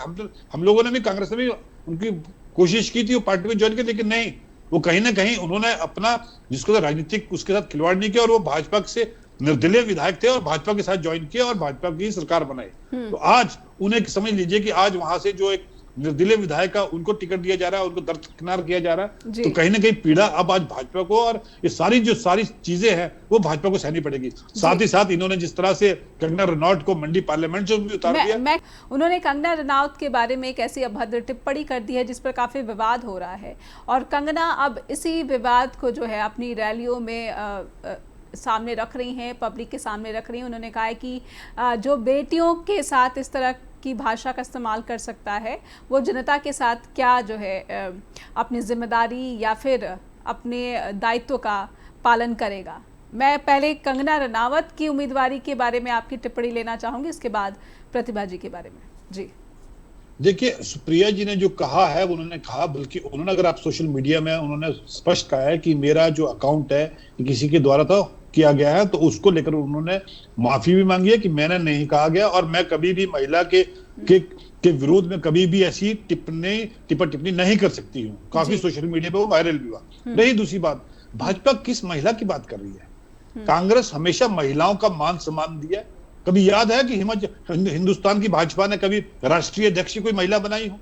[SPEAKER 2] हम लोगों ने भी, कांग्रेस ने भी उनकी कोशिश की थी वो पार्टी में ज्वाइन की, लेकिन नहीं, वो कहीं ना कहीं उन्होंने अपना जिसको राजनीतिक उसके साथ खिलवाड़ नहीं किया, और वो भाजपा से निर्दलीय विधायक थे और भाजपा के साथ ज्वाइन किया और भाजपा की सरकार बनाई। तो आज उन्हें समझ लीजिए कि आज वहां से जो एक निर्दलीय विधायक का उनको टिकट दिया जा रहा है, उनको दरकिनार किया जा रहा है, तो कहीं ना कहीं पीड़ा अब आज भाजपा को, और ये सारी चीजें हैं वो भाजपा को सहनी पड़ेगी। साथ ही साथ इन्होंने जिस तरह से कंगना रनौत को मंडी पार्लियामेंट से भी उतार दिया,
[SPEAKER 1] उन्होंने कंगना रनौत के बारे में एक ऐसी अभद्र टिप्पणी कर दी है जिस पर काफी विवाद हो रहा है, और कंगना अब इसी विवाद को जो है अपनी रैलियों में सामने रख रही हैं, पब्लिक के सामने रख रही हैं। उन्होंने कहा है कि जो बेटियों के साथ इस तरह की भाषा का इस्तेमाल कर सकता है, वो जनता के साथ क्या जो है अपनी जिम्मेदारी या फिर अपने दायित्व का पालन करेगा। मैं पहले कंगना रनावत की उम्मीदवारी के बारे में आपकी टिप्पणी लेना चाहूँगी, इसके बाद प्रतिभा जी के बारे में। जी
[SPEAKER 2] देखिए, सुप्रिया जी ने जो कहा है, उन्होंने कहा, बल्कि उन्होंने, अगर आप सोशल मीडिया में, उन्होंने स्पष्ट कहा है कि मेरा जो अकाउंट है किसी के द्वारा तो किया गया है, तो उसको लेकर उन्होंने माफी भी मांगी है कि मैंने नहीं कहा गया, और मैं कभी भी महिला के विरोध में कभी भी ऐसी टिप्पणी नहीं कर सकती हूँ। काफी सोशल मीडिया पे वो वायरल भी हुआ। रही दूसरी बात, भाजपा किस महिला की बात कर रही है? कांग्रेस हमेशा महिलाओं का मान सम्मान दिया। कभी याद है कि हिंदुस्तान की भाजपा ने कभी राष्ट्रीय अध्यक्ष कोई महिला बनाई हो?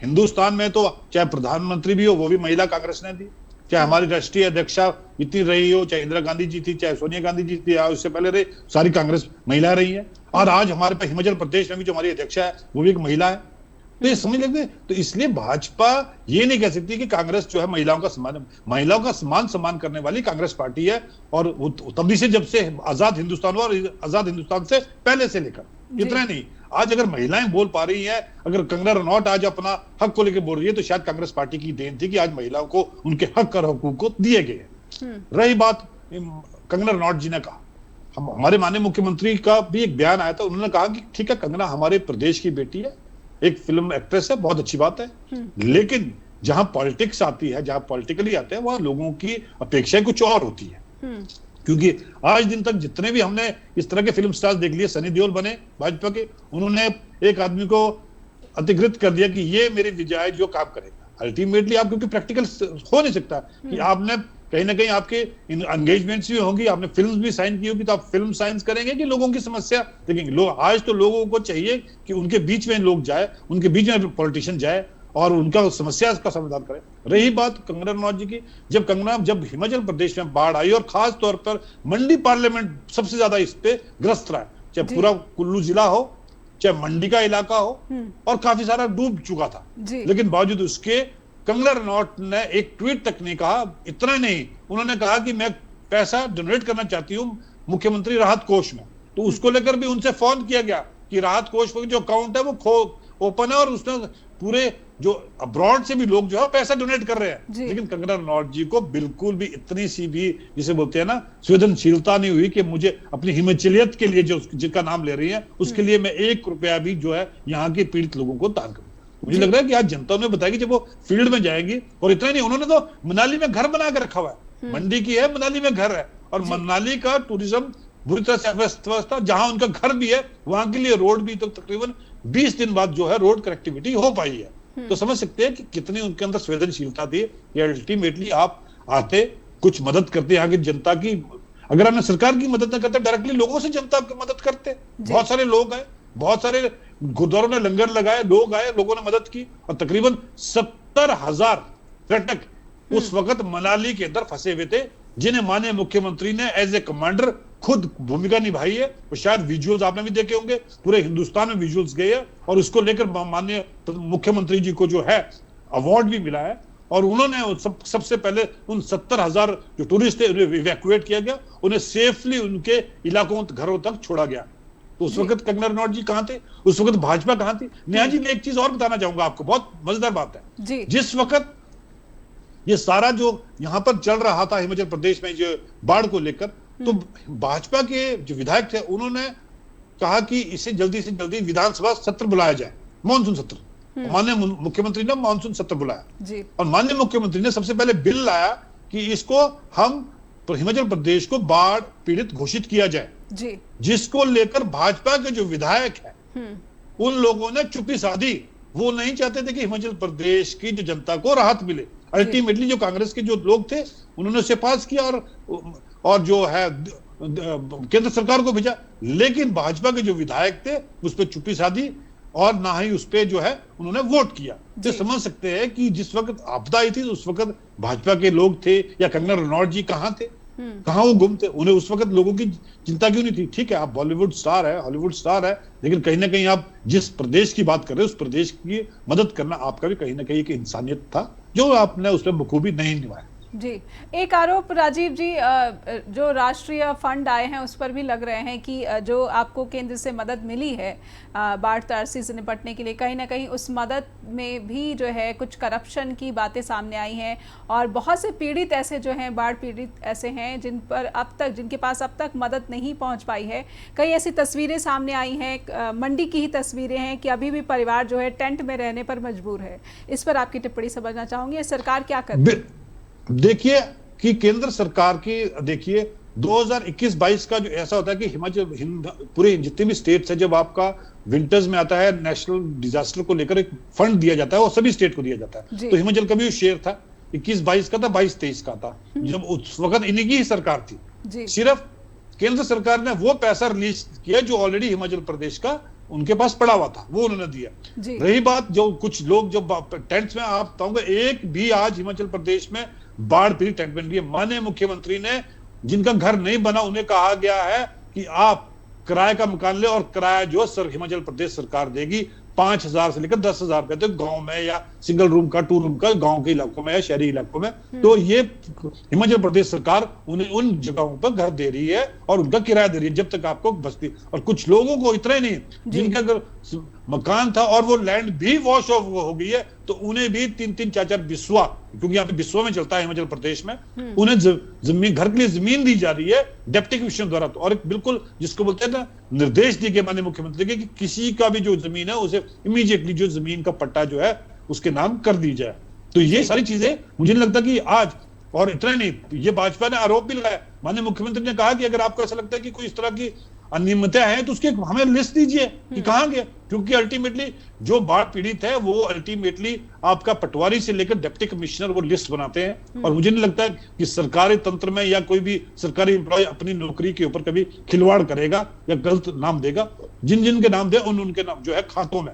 [SPEAKER 2] हिंदुस्तान में तो चाहे प्रधानमंत्री भी हो वो भी महिला कांग्रेस ने दी, चाहे हमारी राष्ट्रीय अध्यक्षा इतनी रही हो, चाहे इंदिरा गांधी जी थी, चाहे सोनिया गांधी जी थी, या उससे पहले रही, सारी कांग्रेस महिला रही है। और आज हमारे पास हिमाचल प्रदेश में भी जो हमारी अध्यक्षा है वो भी एक महिला है। तो ये समझ लेते हैं। तो इसलिए भाजपा ये नहीं कह सकती कि कांग्रेस जो है महिलाओं का सम्मान करने वाली कांग्रेस पार्टी है, और वो तभी से, जब से आजाद हिंदुस्तान हुआ, और आजाद हिंदुस्तान से पहले से लेकर, इतना नहीं, आज अगर महिलाएं बोल पा रही हैं, अगर कंगना रनौत आज अपना हक को लेकर बोल रही है, तो शायद कांग्रेस पार्टी की देन थी कि आज महिलाओं को उनके हक और हकूक को दिए गए हैं। रही बात कंगना रनौत जी ने कहा, हमारे माननीय मुख्यमंत्री का भी एक बयान आया था, उन्होंने कहा कि ठीक है, कंगना हमारे प्रदेश की बेटी है, एक फिल्म एक्ट्रेस है, बहुत अच्छी बात है, लेकिन जहां पॉलिटिक्स आती है, जहां पॉलिटिकली आते हैं, वहां लोगों की अपेक्षाएं कुछ और होती है। क्योंकि आज दिन तक जितने भी हमने इस तरह के फिल्म स्टार्स देख लिए, सनी देओल बने भाजपा के, उन्होंने एक आदमी को अधिकृत कर दिया कि ये मेरी विजय जो काम करेगा। अल्टीमेटली आप, क्योंकि प्रैक्टिकल हो नहीं सकता कि आपने कहीं ना कहीं आपके एंगेजमेंट्स भी होंगी, आपने फिल्म भी साइन की होगी, तो आप फिल्म साइन करेंगे कि लोगों की समस्या देखेंगे। लोग आज तो लोगों को चाहिए कि उनके बीच में लोग जाए, उनके बीच में पॉलिटिशियन जाए और उनका समस्या का समाधान करें। रही बात कंगना रनौत जी की, जब हिमाचल प्रदेश में बाढ़ आई और खास तौर पर मंडी पार्लियामेंट सबसे ज्यादा इस पे ग्रस्त रहा, चाहे पूरा कुल्लू जिला हो, चाहे मंडी का इलाका हो, और काफी सारा डूब चुका था, लेकिन बावजूद उसके कंगना रनौत ने एक ट्वीट तक नहीं कहा। इतना नहीं, उन्होंने कहा कि मैं पैसा डोनेट करना चाहती हूँ मुख्यमंत्री राहत कोष में, तो उसको लेकर भी उनसे फोन किया गया कि राहत कोष पर जो अकाउंट है वो ओपन है, और उसने पूरे जो अब्रॉड से भी लोग जो है पैसा डोनेट कर रहे हैं। लेकिन कंगना रनौत जी को बिल्कुल भी इतनी सी भी, जिसे बोलते हैं ना, संवेदनशीलता नहीं हुई कि मुझे अपनी हिमाचलियत के लिए जो जिनका नाम ले रही है उसके लिए मैं 1 रुपया भी जो है यहाँ के पीड़ित लोगों को दान करूं। मुझे लग रहा है कि आज जनता ने बताया कि जब वो फील्ड में जाएंगी, और इतना नहीं, उन्होंने तो मनाली में घर बना के रखा हुआ है, मंडी की है, मनाली में घर है, और मनाली का टूरिज्म बुरी तरह से अस्त था। जहां उनका घर भी है वहां के लिए रोड भी तो तकरीबन 20 दिन बाद जो है रोड कनेक्टिविटी हो पाई है। तो समझ सकते हैं कि कितनी उनके अंदर संवेदनशीलता थी। ये अल्टीमेटली आप आते, कुछ मदद करते यहाँ की जनता की। अगर हमने सरकार की मदद न करते, डायरेक्टली लोगों से जनता की मदद करते। बहुत सारे लोग आए, बहुत सारे गुरुद्वारों ने लंगर लगाए, लोग आए, लोगों ने मदद की, और तकरीबन 70,000 पर्यटक उस वक्त मनाली के अंदर फंसे हुए थे, जिन्हें माननीय मुख्यमंत्री ने एज ए कमांडर खुद भूमिका निभाई है। और शायद विजुअल्स आपने भी देखे होंगे, पूरे हिंदुस्तान में विजुअल्स गए हैं, और उसको लेकर माननीय मुख्यमंत्री जी को जो है अवार्ड भी मिला है। और उन्होंने सबसे पहले उन 70,000 जो टूरिस्ट थे उन्हें इवैक्यूएट किया गया, उन्हें सेफली उनके इलाकों, घरों तक छोड़ा गया। तो उस वक्त कंगना रनौत जी कहां थे, उस वक्त भाजपा कहां थी? नेहा जी, मैं एक चीज और बताना चाहूंगा आपको, बहुत मजेदार बात है
[SPEAKER 1] जी।
[SPEAKER 2] जिस वक्त ये सारा जो यहां पर चल रहा था हिमाचल प्रदेश में जो बाढ़ को लेकर, तो भाजपा के जो विधायक थे उन्होंने कहा कि इसे जल्दी से जल्दी विधानसभा सत्र बुलाया जाए, मानसून सत्र। माननीय मुख्यमंत्री ने मानसून सत्र बुलाया
[SPEAKER 1] जी।
[SPEAKER 2] और माननीय मुख्यमंत्री ने सबसे पहले बिल लाया कि इसको हम हिमाचल प्रदेश को बाढ़ पीड़ित घोषित किया जाए
[SPEAKER 1] जी।
[SPEAKER 2] जिसको लेकर भाजपा के जो विधायक हैं उन लोगों ने चुप्पी साधी। वो नहीं चाहते थे कि हिमाचल प्रदेश की जो जनता को राहत मिले। अल्टीमेटली जो कांग्रेस के जो लोग थे उन्होंने उसे पास किया और जो है केंद्र सरकार को भेजा, लेकिन भाजपा के जो विधायक थे उस पर चुप्पी साधी और ना ही उस पर जो है उन्होंने वोट किया। तो समझ सकते हैं कि जिस वक्त आपदा आई थी उस वक्त भाजपा के लोग थे या कंगना रनौत जी कहां थे, कहां वो गुम थे? उन्हें उस वक्त लोगों की चिंता क्यों नहीं थी? ठीक है, आप बॉलीवुड स्टार है, हॉलीवुड स्टार है, लेकिन कहीं ना कहीं आप जिस प्रदेश की बात कर रहे हैं उस प्रदेश की मदद करना आपका भी कहीं ना कहीं एक इंसानियत था जो आपने उसमें बखूबी नहीं निभाया।
[SPEAKER 1] जी। एक आरोप राजीव जी जो राष्ट्रीय फंड आए हैं उस पर भी लग रहे हैं कि जो आपको केंद्र से मदद मिली है बाढ़ त्रासदी से निपटने के लिए, कहीं ना कहीं उस मदद में भी जो है कुछ करप्शन की बातें सामने आई हैं और बहुत से पीड़ित ऐसे जो हैं, बाढ़ पीड़ित ऐसे हैं जिनके पास अब तक मदद नहीं पहुंच पाई है। कई ऐसी तस्वीरें सामने आई हैं, मंडी की ही तस्वीरें हैं कि अभी भी परिवार जो है टेंट में रहने पर मजबूर है। इस पर आपकी टिप्पणी समझना चाहूंगी, सरकार क्या कर रही है?
[SPEAKER 2] देखिए कि केंद्र सरकार की, देखिए 2021-22 का जो ऐसा होता है कि हिमाचल पूरे जितने भी स्टेट्स है, जब आपका विंटर्स में आता है नेशनल डिजास्टर को लेकर एक फंड दिया जाता है, वो सभी स्टेट को दिया जाता है। तो हिमाचल का भी शेयर था, 21-22 का था, 22-23 का था, जब उस वक्त इन्हीं की ही सरकार थी। सिर्फ केंद्र सरकार ने वो पैसा रिलीज किया जो ऑलरेडी हिमाचल प्रदेश का उनके पास पड़ा हुआ था, वो उन्होंने दिया। रही बात जो कुछ लोग जो टेंट्स में, आप बताऊंगा एक भी आज हिमाचल प्रदेश में बाढ़ पीड़ित टेंट में नहीं है। माननीय मुख्यमंत्री ने जिनका घर नहीं बना उन्हें कहा गया है कि आप किराए का मकान ले और किराया जो हिमाचल प्रदेश सरकार देगी 5,000 से लेकर 10,000 रुपए तक, गांव में या सिंगल रूम का, 2 रूम का, गांव के इलाकों में या शहरी इलाकों में। तो ये हिमाचल प्रदेश सरकार उन्हें उन जगहों पर घर दे रही है और उनका किराया दे रही है जब तक आपको बस्ती। और कुछ लोगों को इतना ही नहीं, जिनका अगर मकान था और वो लैंड भी वॉश ऑफ हो गई है तो उन्हें भी 3-3, 4-4 बिस्वा, क्योंकि यहाँ पे बिस्वा में चलता है हिमाचल प्रदेश में, उन्हें जमीन, घर के लिए जमीन दी जा रही है डेप्टी कमिश्नर द्वारा। और एक बिल्कुल जिसको बोलते हैं ना, निर्देश दिए गए माननीय मुख्यमंत्री के कि किसी का भी जो जमीन है उसे इमीडिएटली जो जमीन का पट्टा जो है उसके नाम कर दी जाए। तो ये सारी चीजें मुझे नहीं लगता कि आज, और इतना नहीं, ये भाजपा ने आरोप भी लगाया, माननीय मुख्यमंत्री ने कहा कि अगर आपको ऐसा लगता है कि कोई इस तरह की अनियमितता है तो उसकी हमें लिस्ट दीजिए कि कहां गया, क्योंकि अल्टीमेटली जो बाढ़ पीड़ित है वो अल्टीमेटली आपका पटवारी से लेकर डिप्टी कमिश्नर वो लिस्ट बनाते हैं। और मुझे नहीं लगता कि सरकारी तंत्र में या कोई भी सरकारी एम्प्लॉय अपनी नौकरी के ऊपर कभी खिलवाड़ करेगा या गलत नाम देगा। जिन जिन के नाम दे उनके नाम जो है खातों में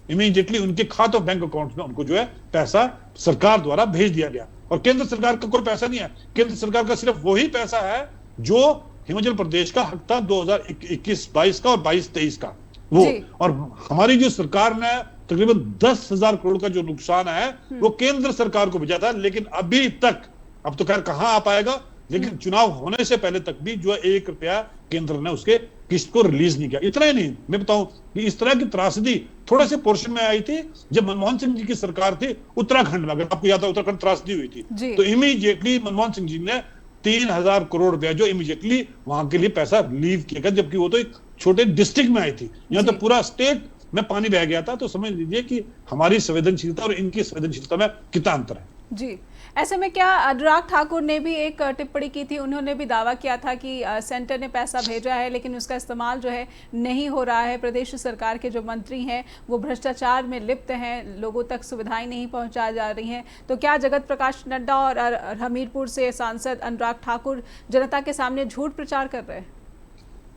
[SPEAKER 2] इमीडिएटली उनके खातों, बैंक अकाउंट में उनको जो है पैसा सरकार द्वारा भेज दिया गया। और केंद्र सरकार का कोई पैसा नहीं है, केंद्र सरकार का सिर्फ वही पैसा है जो हिमाचल प्रदेश का हक था 2021-22 का और 22-23 का वो। और हमारी जो सरकार ने तकरीबन 10,000 करोड़ का जो नुकसान है वो केंद्र सरकार को भेजा था, लेकिन अभी तक, अब तो खैर कहां आ पाएगा, लेकिन चुनाव होने से पहले तक भी जो है 1 रुपया केंद्र ने उसके किस्त को रिलीज नहीं किया। इतना ही नहीं, मैं बताऊं कि इस तरह की त्रासदी थोड़े से पोर्शन में आई थी जब मनमोहन सिंह जी की सरकार थी उत्तराखंड में, अगर आपको याद है उत्तराखंड त्रासदी हुई थी, तो इमीडिएटली मनमोहन सिंह जी ने 3,000 करोड़ रुपया जो इमीडिएटली वहां के लिए पैसा रिलीव किया गया, जबकि वो तो एक छोटे डिस्ट्रिक्ट में आई थी, यहाँ तो पूरा स्टेट में पानी बह गया था। तो समझ लीजिए कि हमारी संवेदनशीलता और इनकी संवेदनशीलता में कितना अंतर है।
[SPEAKER 1] जी, ऐसे में क्या अनुराग ठाकुर ने भी एक टिप्पणी की थी, उन्होंने भी दावा किया था कि सेंटर ने पैसा भेजा है लेकिन उसका इस्तेमाल जो है नहीं हो रहा है, प्रदेश सरकार के जो मंत्री हैं वो भ्रष्टाचार में लिप्त हैं, लोगों तक सुविधाएं नहीं पहुंचाई जा रही हैं। तो क्या जगत प्रकाश नड्डा और हमीरपुर से सांसद अनुराग ठाकुर जनता के सामने झूठ प्रचार कर रहे हैं?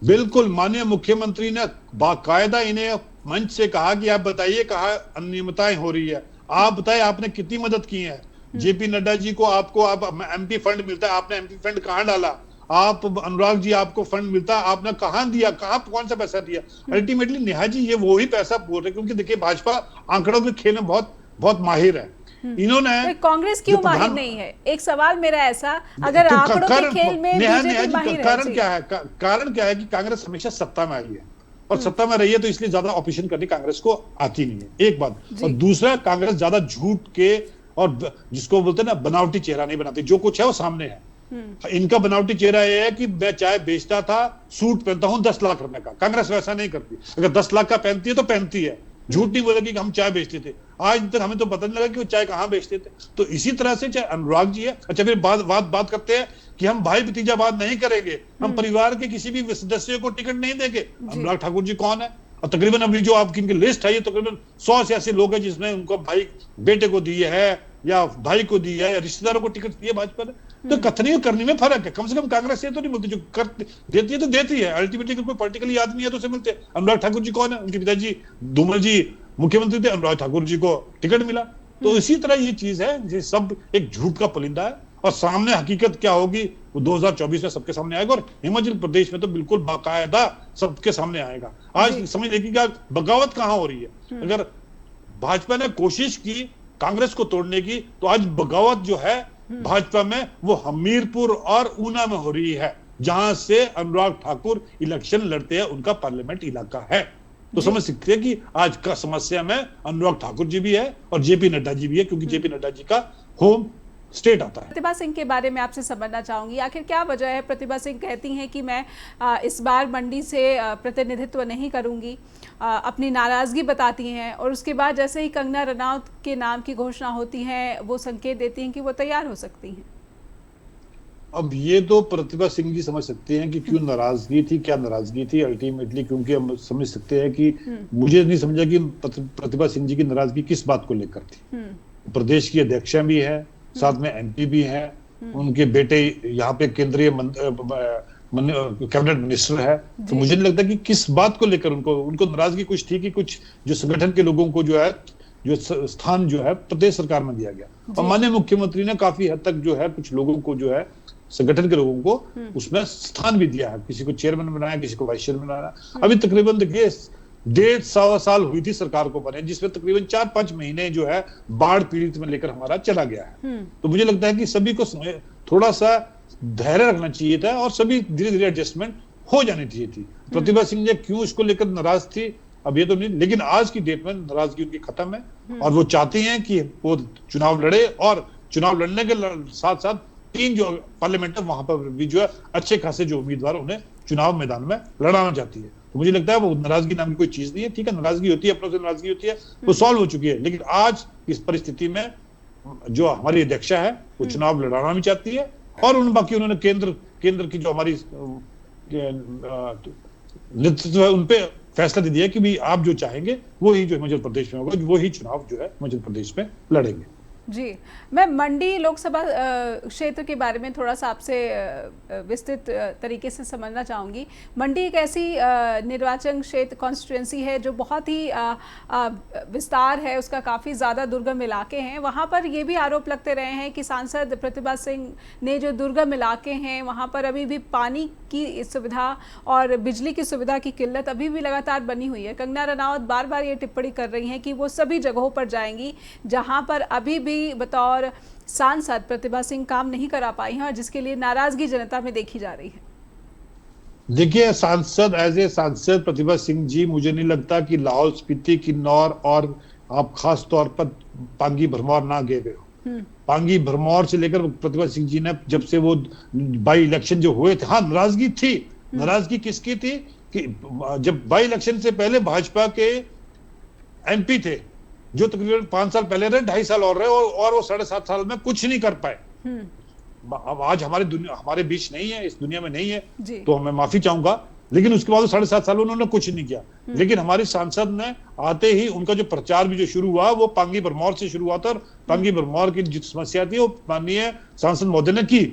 [SPEAKER 2] बिल्कुल, माननीय मुख्यमंत्री ने बाकायदा इन्हें मंच से कहा कि आप बताइए कहाँ अनियमितताएं हो रही है, आप बताइए आपने कितनी मदद की है। जेपी नड्डा जी को आपको एमपी फंड मिलता है, आपने एमपी फंड कहां डाला? आप अनुराग जी आपको फंड मिलता है, आपने कहां दिया, कहां कौन सा पैसा दिया? अल्टीमेटली नेहा जी ये वो ही पैसा बोल रहे, क्योंकि देखिए भाजपा आंकड़ों के खेल में बहुत बहुत माहिर है। इन्होंने
[SPEAKER 1] कांग्रेस क्यों माहिर नहीं है? एक सवाल मेरा ऐसा, अगर आंकड़ों के खेल में बीजेपी माहिर है,
[SPEAKER 2] कारण क्या है? कारण क्या है कि कांग्रेस हमेशा सत्ता में आई है और सत्ता में रही है तो इसलिए ज्यादा ऑपरेशन करनी कांग्रेस को आती नहीं है, एक बात। और दूसरा, कांग्रेस ज्यादा झूठ के और जिसको बोलते हैं ना बनावटी चेहरा नहीं बनाती, जो कुछ है वो सामने है। इनका बनावटी चेहरा ये है कि मैं चाय बेचता था, सूट पहनता हूं 10 लाख रुपए का। कांग्रेस वैसा नहीं करती, अगर 10 लाख का पहनती है तो पहनती है, झूठ नहीं बोलेगी कि हम चाय बेचते थे। आज तक हमें तो पता नहीं लगा कि वो चाय कहां बेचते थे। तो इसी तरह से चाहे अनुराग जी है। अच्छा, फिर बात करते हैं कि हम भाई भतीजावाद नहीं करेंगे, हम परिवार के किसी भी सदस्य को टिकट नहीं देंगे। अनुराग ठाकुर जी कौन है? और तकरीबन अभी जो आपकी इनकी लिस्ट है, ये तकरीबन 100 से ऐसे लोग हैं जिसमें उनको भाई बेटे को दिए है या भाई को दिया है या रिश्तेदारों को टिकट दिए भाजपा ने। तो कथनी और करनी में फर्क है। कम से कम कांग्रेस से तो नहीं मिलती, जो कर देती है तो देती है। अल्टीमेटली कोई पॉलिटिकली आदमी है तो उसे मिलते हैं। अनुराग ठाकुर जी कौन है? उनके पिताजी धूमल जी मुख्यमंत्री थे, अनुराग ठाकुर जी को टिकट मिला। तो इसी तरह ये चीज है, ये सब एक झूठ का पुलिंदा है और सामने हकीकत क्या होगी वो 2024 में सबके सामने आएगा। और हिमाचल प्रदेश में तो बिल्कुल बाकायदा सबके सामने आएगा। आज समझ देखिए कि बगावत कहां हो रही है। अगर भाजपा ने कोशिश की कांग्रेस को तोड़ने की, तो आज बगावत जो है भाजपा में वो हमीरपुर और ऊना में हो रही है, जहां से अनुराग ठाकुर इलेक्शन लड़ते हैं, उनका पार्लियामेंट इलाका है। तो समझ सकते हैं कि आज का समस्या में अनुराग ठाकुर जी भी है और जेपी नड्डा जी भी है, क्योंकि जेपी नड्डा जी का होम स्टेट आता है।
[SPEAKER 1] प्रतिभा सिंह के बारे में आपसे समझना चाहूंगी, आखिर क्या वजह है? प्रतिभा सिंह कहती हैं कि मैं इस बार मंडी से प्रतिनिधित्व नहीं करूंगी, अपनी नाराजगी बताती हैं, और उसके बाद जैसे ही कंगना रनौत के नाम की घोषणा होती है वो संकेत देती हैं कि वो तैयार हो सकती हैं।
[SPEAKER 2] अब ये तो प्रतिभा सिंह जी समझ सकते हैं कि क्यों नाराजगी थी, क्या नाराजगी थी अल्टीमेटली, क्योंकि हम समझ सकते हैं कि मुझे नहीं समझा कि प्रतिभा सिंह जी की नाराजगी किस बात को लेकर थी। प्रदेश की अध्यक्षा भी है, साथ में एमपी भी है, उनके बेटे यहाँ पे केंद्रीय कैबिनेट मिनिस्टर है। तो मुझे नहीं लगता कि किस बात को लेकर उनको नाराजगी कुछ थी कि कुछ जो संगठन के लोगों को जो है जो स्थान जो है प्रदेश सरकार में दिया गया, और माननीय मुख्यमंत्री ने काफी हद तक जो है कुछ लोगों को जो है संगठन के लोगों को उसमें स्थान भी दिया है। किसी को चेयरमैन बनाया, किसी को वाइस चेयरमैन बनाया। अभी तकरीबन देखिए 1.5 साल हुई थी सरकार को बने, जिसमें तकरीबन 4-5 महीने जो है बाढ़ पीड़ित में लेकर हमारा चला गया है। तो मुझे लगता है कि सभी को थोड़ा सा धैर्य रखना चाहिए था और सभी धीरे धीरे एडजस्टमेंट हो जानी चाहिए थी। प्रतिभा सिंह जी क्यों इसको लेकर नाराज थी अब ये तो नहीं, लेकिन आज की डेट में नाराजगी उनकी खत्म है और वो चाहती हैं कि वो चुनाव लड़े, और चुनाव लड़ने के साथ साथ 3 जो पार्लियामेंट है वहां पर भी जो है अच्छे खासे जो उम्मीदवार उन्हें चुनाव मैदान में लड़ाना चाहती है। तो मुझे लगता है वो नाराजगी नाम की कोई चीज नहीं है। ठीक है, नाराजगी होती है, अपनों से नाराजगी होती है, वो सॉल्व हो चुकी है। लेकिन आज इस परिस्थिति में जो हमारी अध्यक्षा है वो चुनाव लड़ाना भी चाहती है, और बाकी उन्होंने केंद्र की जो हमारी नेतृत्व है उनपे फैसला दे दिया कि भी आप जो चाहेंगे वो ही जो हिमाचल प्रदेश में होगा, वो ही चुनाव जो है हिमाचल प्रदेश में लड़ेंगे।
[SPEAKER 1] जी, मैं मंडी लोकसभा क्षेत्र के बारे में थोड़ा सा आपसे विस्तृत तरीके से समझना चाहूँगी। मंडी एक ऐसी निर्वाचन क्षेत्र कॉन्स्टिट्यूंसी है जो बहुत ही विस्तार है, उसका काफ़ी ज़्यादा दुर्गम इलाके हैं। वहाँ पर ये भी आरोप लगते रहे हैं कि सांसद प्रतिभा सिंह ने जो दुर्गम इलाके हैं वहाँ पर अभी भी पानी की सुविधा और बिजली की सुविधा की किल्लत अभी भी लगातार बनी हुई है। कंगना रनौत बार बार ये टिप्पणी कर रही हैं कि वो सभी जगहों पर जाएंगी जहाँ पर अभी भी बतौर सांसद प्रतिभा सिंह काम नहीं करा पाई हैं और जिसके लिए नाराजगी जनता में देखी जा रही है।
[SPEAKER 2] देखिए, सांसद प्रतिभा सिंह जी, मुझे नहीं लगता कि लाहौल स्पीति, किन्नौर और आप खास तौर पर पांगी भरमौर ना गए हो। पांगी भरमौर से लेकर प्रतिभा सिंह जी ने जब से वो बाई इलेक्शन जो हुए थे, हाँ नाराजगी थी। नाराजगी किसकी थी कि जब बाई इलेक्शन से पहले भाजपा के एमपी थे जो तकरीबन 5 साल पहले रहे, 2.5 साल और रहे, और वो 7.5 साल में कुछ नहीं कर पाए। अब आज हमारे बीच नहीं है, इस दुनिया में नहीं है, तो मैं माफी चाहूंगा, लेकिन उसके बाद 7.5 साल उन्होंने कुछ नहीं किया। लेकिन हमारी सांसद ने आते ही उनका जो प्रचार भी जो शुरू हुआ वो पांगी भरमौर से शुरू हुआ था, और पांगी भरमौर की जो समस्या थी वो माननीय सांसद महोदय ने की,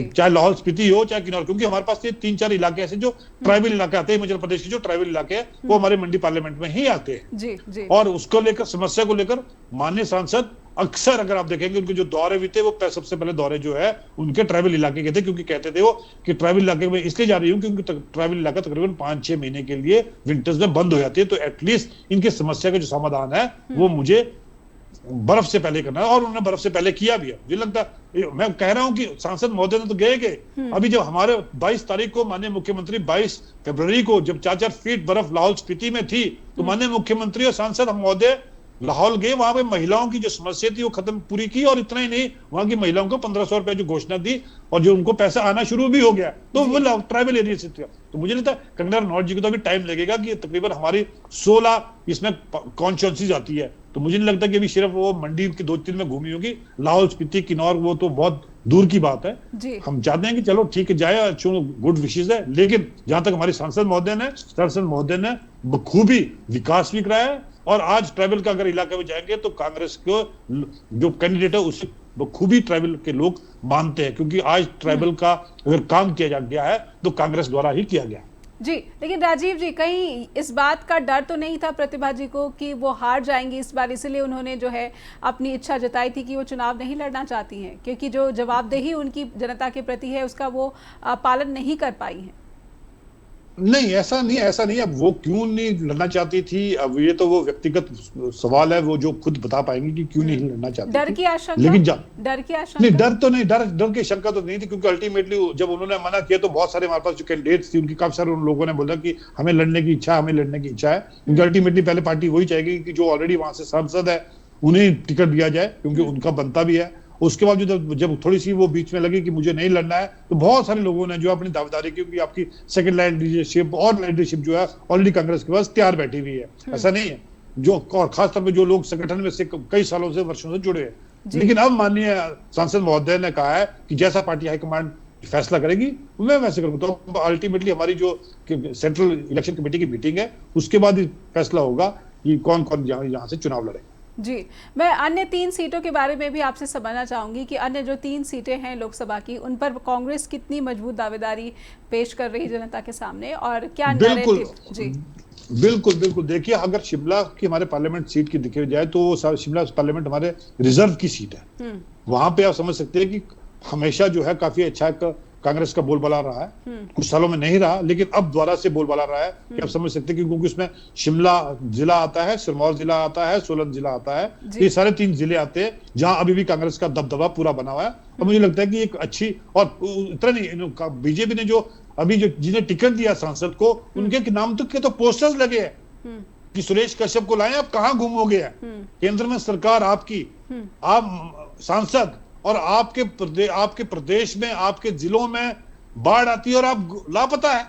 [SPEAKER 2] चाहे लाहौल स्पीति हो चाहे किन्नौर, क्योंकि हमारे पास 3-4 इलाके ऐसे जो ट्राइबल इलाके आते हैं, हिमाचल प्रदेश के जो ट्राइबल इलाके हैं वो हमारे मंडी पार्लियामेंट में ही आते हैं। और उसको लेकर, समस्या को लेकर माननीय सांसद अक्सर, अगर आप देखेंगे उनके जो दौरे भी थे वो सबसे पहले दौरे जो है उनके ट्राइबल इलाके के थे, क्योंकि कहते थे वो कि ट्राइबल इलाके में इसलिए जा रही हूँ क्योंकि ट्राइबल इलाका तकरीबन 5-6 महीने के लिए विंटर्स में बंद हो जाती है, तो एटलीस्ट इनके समस्या का जो समाधान है वो मुझे बर्फ से पहले करना है, और उन्होंने बर्फ से पहले किया भी है। मुझे लगता है, मैं कह रहा हूं कि सांसद महोदय ने तो गए अभी जब हमारे 22 तारीख को माननीय मुख्यमंत्री 22 फरवरी को जब 4-4 फीट बर्फ लाहौल स्पीति में थी, तो माननीय मुख्यमंत्री और सांसद महोदय लाहौल गए, वहां पे महिलाओं की जो समस्या थी वो खत्म पूरी की, और इतना ही नहीं, वहां की महिलाओं को 1500 रुपए जो घोषणा दी और जो उनको पैसा आना शुरू भी हो गया, तो वो ट्राइबल एरिया से था। तो मुझे लगता है कंगना रनौत जी को तो अभी टाइम लगेगा कि तकरीबन हमारी 16 इसमें कॉन्स्टिट्यूंसीज आती है, तो मुझे नहीं लगता कि अभी सिर्फ वो मंडी की 2-3 में घूमी होगी। लाहौल स्पीति किन्नौर वो तो बहुत दूर की बात है। हम चाहते हैं कि चलो ठीक है जाए, गुड विशेष है, लेकिन जहां तक हमारी सांसद महोदय ने बखूबी विकास भी कराया है, और आज ट्राइबल का अगर इलाके में जाएंगे तो कांग्रेस को जो कैंडिडेट है उसे बखूबी ट्राइबल के लोग मानते हैं, क्योंकि आज ट्राइबल का अगर काम किया गया है तो कांग्रेस द्वारा ही किया गया
[SPEAKER 1] जी। लेकिन राजीव जी, कहीं इस बात का डर तो नहीं था प्रतिभा जी को कि वो हार जाएंगी इस बार, इसलिए उन्होंने जो है अपनी इच्छा जताई थी कि वो चुनाव नहीं लड़ना चाहती हैं, क्योंकि जो जवाबदेही उनकी जनता के प्रति है उसका वो पालन नहीं कर पाई हैं?
[SPEAKER 2] नहीं, ऐसा नहीं। अब वो क्यों नहीं लड़ना चाहती थी, अब ये तो वो व्यक्तिगत सवाल है, वो जो खुद बता पाएंगी कि क्यों नहीं लड़ना चाहती।
[SPEAKER 1] डर की आशंका,
[SPEAKER 2] लेकिन
[SPEAKER 1] डर की आशंका
[SPEAKER 2] नहीं, डर तो नहीं, डर की शंका तो नहीं थी, क्योंकि अल्टीमेटली जब उन्होंने मना किया तो बहुत सारे हमारे पास जो कैंडिडेट्स थी उनकी काफी सारे उन लोगों ने बोला कि हमें लड़ने की इच्छा है, क्योंकि अल्टीमेटली पहले पार्टी वही चाहेगी कि जो ऑलरेडी वहां से सांसद है उन्हें टिकट दिया जाए, क्योंकि उनका बनता भी है। उसके बाद जब थोड़ी सी वो बीच में लगी कि मुझे नहीं लड़ना है, तो बहुत सारे लोगों ने जो अपनी दावेदारी की, क्योंकि आपकी सेकंड लाइन लीडरशिप और लीडरशिप जो है ऑलरेडी कांग्रेस के पास तैयार बैठी हुई है। ऐसा नहीं है, जो और खासतौर पर जो लोग संगठन में से कई सालों से वर्षों से जुड़े हैं। लेकिन अब माननीय सांसद महोदय ने कहा है कि जैसा पार्टी हाईकमांड फैसला करेगी मैं वैसे करूंगा। तो अल्टीमेटली हमारी जो सेंट्रल इलेक्शन कमेटी की मीटिंग है उसके बाद ही फैसला होगा कि कौन कौन यहाँ से चुनाव लड़े।
[SPEAKER 1] जी, मैं अन्य 3 सीटों के बारे में भी आपसे समझना चाहूंगी कि अन्य जो 3 सीटें हैं लोकसभा की, उन पर कांग्रेस कितनी मजबूत दावेदारी पेश कर रही है जनता के सामने, और क्या नैरेटिव? जी
[SPEAKER 2] बिल्कुल। देखिए, अगर शिमला की हमारे पार्लियामेंट सीट की देखी जाए तो शिमला पार्लियामेंट हमारे रिजर्व की सीट है। वहां पे आप समझ सकते हैं कि हमेशा जो है काफी अच्छा कांग्रेस का बोलबाला रहा है, कुछ सालों में नहीं रहा, लेकिन अब दोबारा से बोलबाला रहा है कि आप समझ सकते हैं, क्योंकि उसमें शिमला जिला आता है, सिरमौर जिला आता है, सोलन जिला आता है, ये सारे 3 जिले आते हैं जहां अभी भी कांग्रेस का दबदबा पूरा बना हुआ है। और मुझे लगता है कि एक अच्छी, और इतना नहीं, बीजेपी ने जो अभी जो जिन्हें टिकट दिया सांसद को, उनके नाम तक के तो पोस्टर्स लगे हैं कि सुरेश कश्यप को लाएं, आप कहां घूमोगे, केंद्र में सरकार आपकी, आप सांसद, और आपके प्रदेश में, आपके जिलों में बाढ़ आती है और आप लापता है,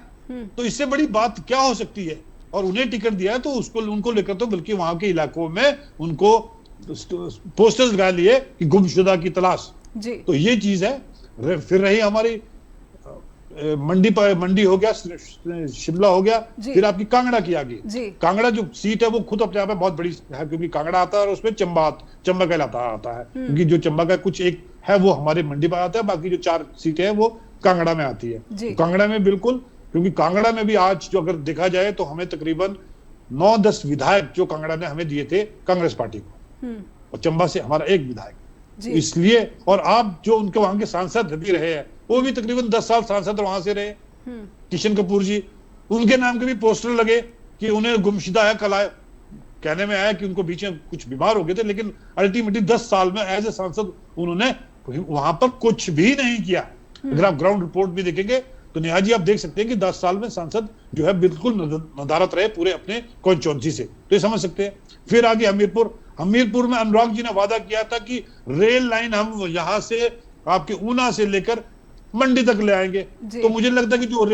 [SPEAKER 2] तो इससे बड़ी बात क्या हो सकती है। और उन्हें टिकट दिया है तो उनको लेकर तो बल्कि वहां के इलाकों में उनको पोस्टर्स लगा लिए कि गुमशुदा की तलाश। तो ये चीज है। फिर रही हमारी मंडी हो गया, शिमला हो गया, फिर आपकी कांगड़ा की आ गई। कांगड़ा जो सीट है वो खुद अपने आप में बहुत बड़ी है, क्योंकि कांगड़ा आता है और उसमें चंबा का इलाका आता है, क्योंकि जो चंबा का कुछ एक है वो हमारे मंडी पर आता है, बाकी जो 4 सीटें हैं वो कांगड़ा में आती है। तो कांगड़ा में बिल्कुल, क्योंकि कांगड़ा में भी आज जो अगर देखा जाए तो हमें तकरीबन 9-10 विधायक जो कांगड़ा ने हमें दिए थे कांग्रेस पार्टी को, और चंबा से हमारा 1 विधायक। इसलिए, और आप जो उनके वहां के सांसद भी रहे हैं, वो भी तकरीबन 10 साल सांसद वहां से रहे, किशन कपूर जी, उनके नाम के भी पोस्टर लगे कि उन्हें गुमशुदा है, कल कहने में आया कि उनको बीच में कुछ बीमार हो गए थे, लेकिन अल्टीमेटली 10 साल में एज ए सांसद उन्होंने वहां पर कुछ भी नहीं किया। अगर आप ग्राउंड रिपोर्ट भी देखेंगे तो नेहा जी आप देख सकते हैं कि 10 साल में सांसद जो है बिल्कुल नदारत रहे पूरे अपने कॉन्स्टिट्यूएंसी से, तो ये समझ सकते हैं। फिर आगे हमीरपुर में अनुराग जी ने वादा किया था कि रेल लाइन हम यहाँ से आपके ऊना से लेकर मंडी तक ले आएंगे, तो मुझे लगता है कि जो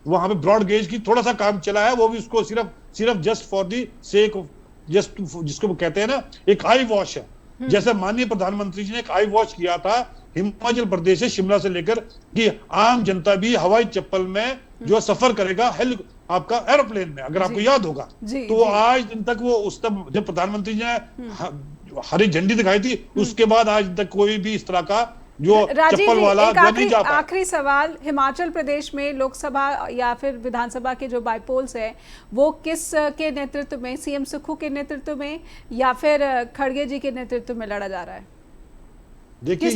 [SPEAKER 2] वहां पे ब्रॉड गेज की थोड़ा सा काम चला है, वो भी उसको सिर्फ just for the sake of, just जिसको वो कहते हैं ना, एक आई वॉश है। जैसे माननीय प्रधानमंत्री जी ने एक आई वॉश किया था हिमाचल प्रदेश से शिमला से लेकर, कि आम जनता भी हवाई चप्पल में जो सफर करेगा आपका एरोप्लेन में, अगर आपको याद होगा, तो आज दिन तक वो उस तब जब प्रधानमंत्री जी ने हरी झंडी दिखाई थी, उसके बाद आज तक कोई भी इस तरह का जो चप्पल वाला नहीं जा पाया।
[SPEAKER 1] आखिरी सवाल, हिमाचल प्रदेश में लोकसभा या फिर विधानसभा के जो बाईपोल्स है वो किस के नेतृत्व में, सीएम सुक्खू के नेतृत्व में या फिर खड़गे जी के नेतृत्व में लड़ा जा रहा है?
[SPEAKER 2] देखिए,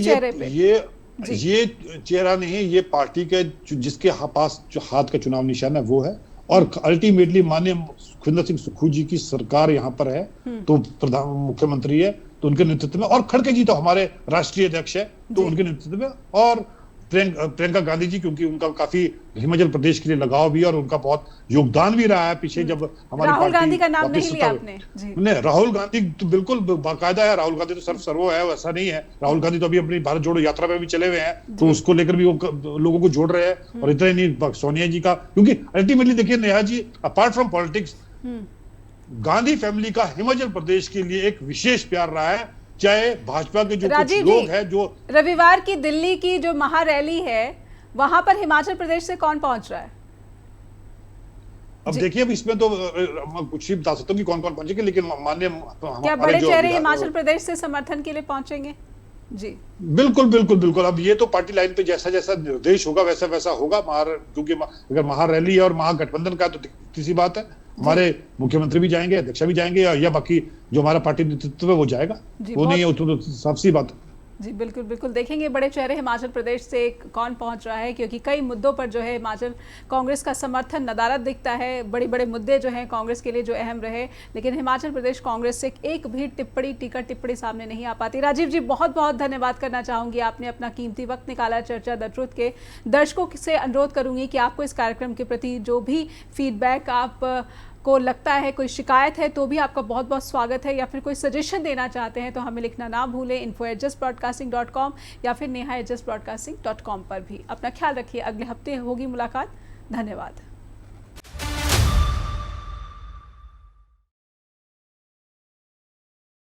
[SPEAKER 2] ये चेहरा नहीं है, ये पार्टी के जिसके पास जो हाथ का चुनाव निशान है वो है, और अल्टीमेटली माननीय सुखविंदर सिंह सुक्खू जी की सरकार यहाँ पर है, तो प्रधान मुख्यमंत्री है, तो उनके नेतृत्व में, और खड़गे जी तो हमारे राष्ट्रीय अध्यक्ष है, तो उनके नेतृत्व में, और प्रियंका गांधी जी, क्योंकि उनका काफी हिमाचल प्रदेश के लिए लगाव भी है और उनका बहुत योगदान भी रहा है पीछे, जब हमारी
[SPEAKER 1] राहुल गांधी का नाम
[SPEAKER 2] वापस
[SPEAKER 1] नहीं लिया आपने जी।
[SPEAKER 2] नहीं, राहुल गांधी तो बिल्कुल बाकायदा है, राहुल गांधी तो सर्व है, वैसा नहीं है। राहुल गांधी तो अभी अपनी भारत जोड़ो यात्रा में भी चले हुए हैं, तो उसको लेकर भी वो लोगों को जोड़ रहे हैं। और इतना ही नहीं, सोनिया जी का, क्योंकि अल्टीमेटली देखिए Neha ji, apart from politics, Gandhi family का हिमाचल प्रदेश के लिए एक विशेष प्यार रहा है। चाहे भाजपा के जो कुछ लोग हैं, जो
[SPEAKER 1] रविवार की दिल्ली की जो महारैली है, वहां पर हिमाचल प्रदेश से कौन पहुंच रहा है?
[SPEAKER 2] अब देखिए, अब इसमें तो कुछ ही बता सकता हूँ कि कौन कौन पहुंचेंगे, लेकिन माननीय
[SPEAKER 1] क्या बड़े चेहरे हिमाचल प्रदेश से समर्थन के लिए पहुंचेंगे? जी
[SPEAKER 2] बिल्कुल बिल्कुल बिल्कुल। अब ये तो पार्टी लाइन पे जैसा जैसा निर्देश होगा वैसा वैसा होगा। क्योंकि अगर महारैली है और महागठबंधन का, तो किसी बात है, हमारे मुख्यमंत्री भी जाएंगे, अध्यक्ष भी जाएंगे, या बाकी जो हमारा पार्टी नेतृत्व है वो जाएगा, वो नहीं है, तो साफ सी बात है।
[SPEAKER 1] जी बिल्कुल बिल्कुल, देखेंगे बड़े चेहरे हिमाचल प्रदेश से कौन पहुंच रहा है, क्योंकि कई मुद्दों पर जो है हिमाचल कांग्रेस का समर्थन नदारद दिखता है। बड़े बड़े मुद्दे जो हैं कांग्रेस के लिए जो अहम रहे, लेकिन हिमाचल प्रदेश कांग्रेस से एक भी टिप्पणी सामने नहीं आ पाती। राजीव जी, बहुत बहुत धन्यवाद करना चाहूँगी, आपने अपना कीमती वक्त निकाला चर्चा द ट्रुथ के। दर्शकों से अनुरोध करूँगी कि आपको इस कार्यक्रम के प्रति जो भी फीडबैक आप को लगता है, कोई शिकायत है, तो भी आपका बहुत बहुत स्वागत है, या फिर कोई सजेशन देना चाहते हैं तो हमें लिखना ना भूलें info@justbroadcasting.com या फिर neha@justbroadcasting.com पर भी। अपना ख्याल रखिए, अगले हफ्ते होगी मुलाकात। धन्यवाद।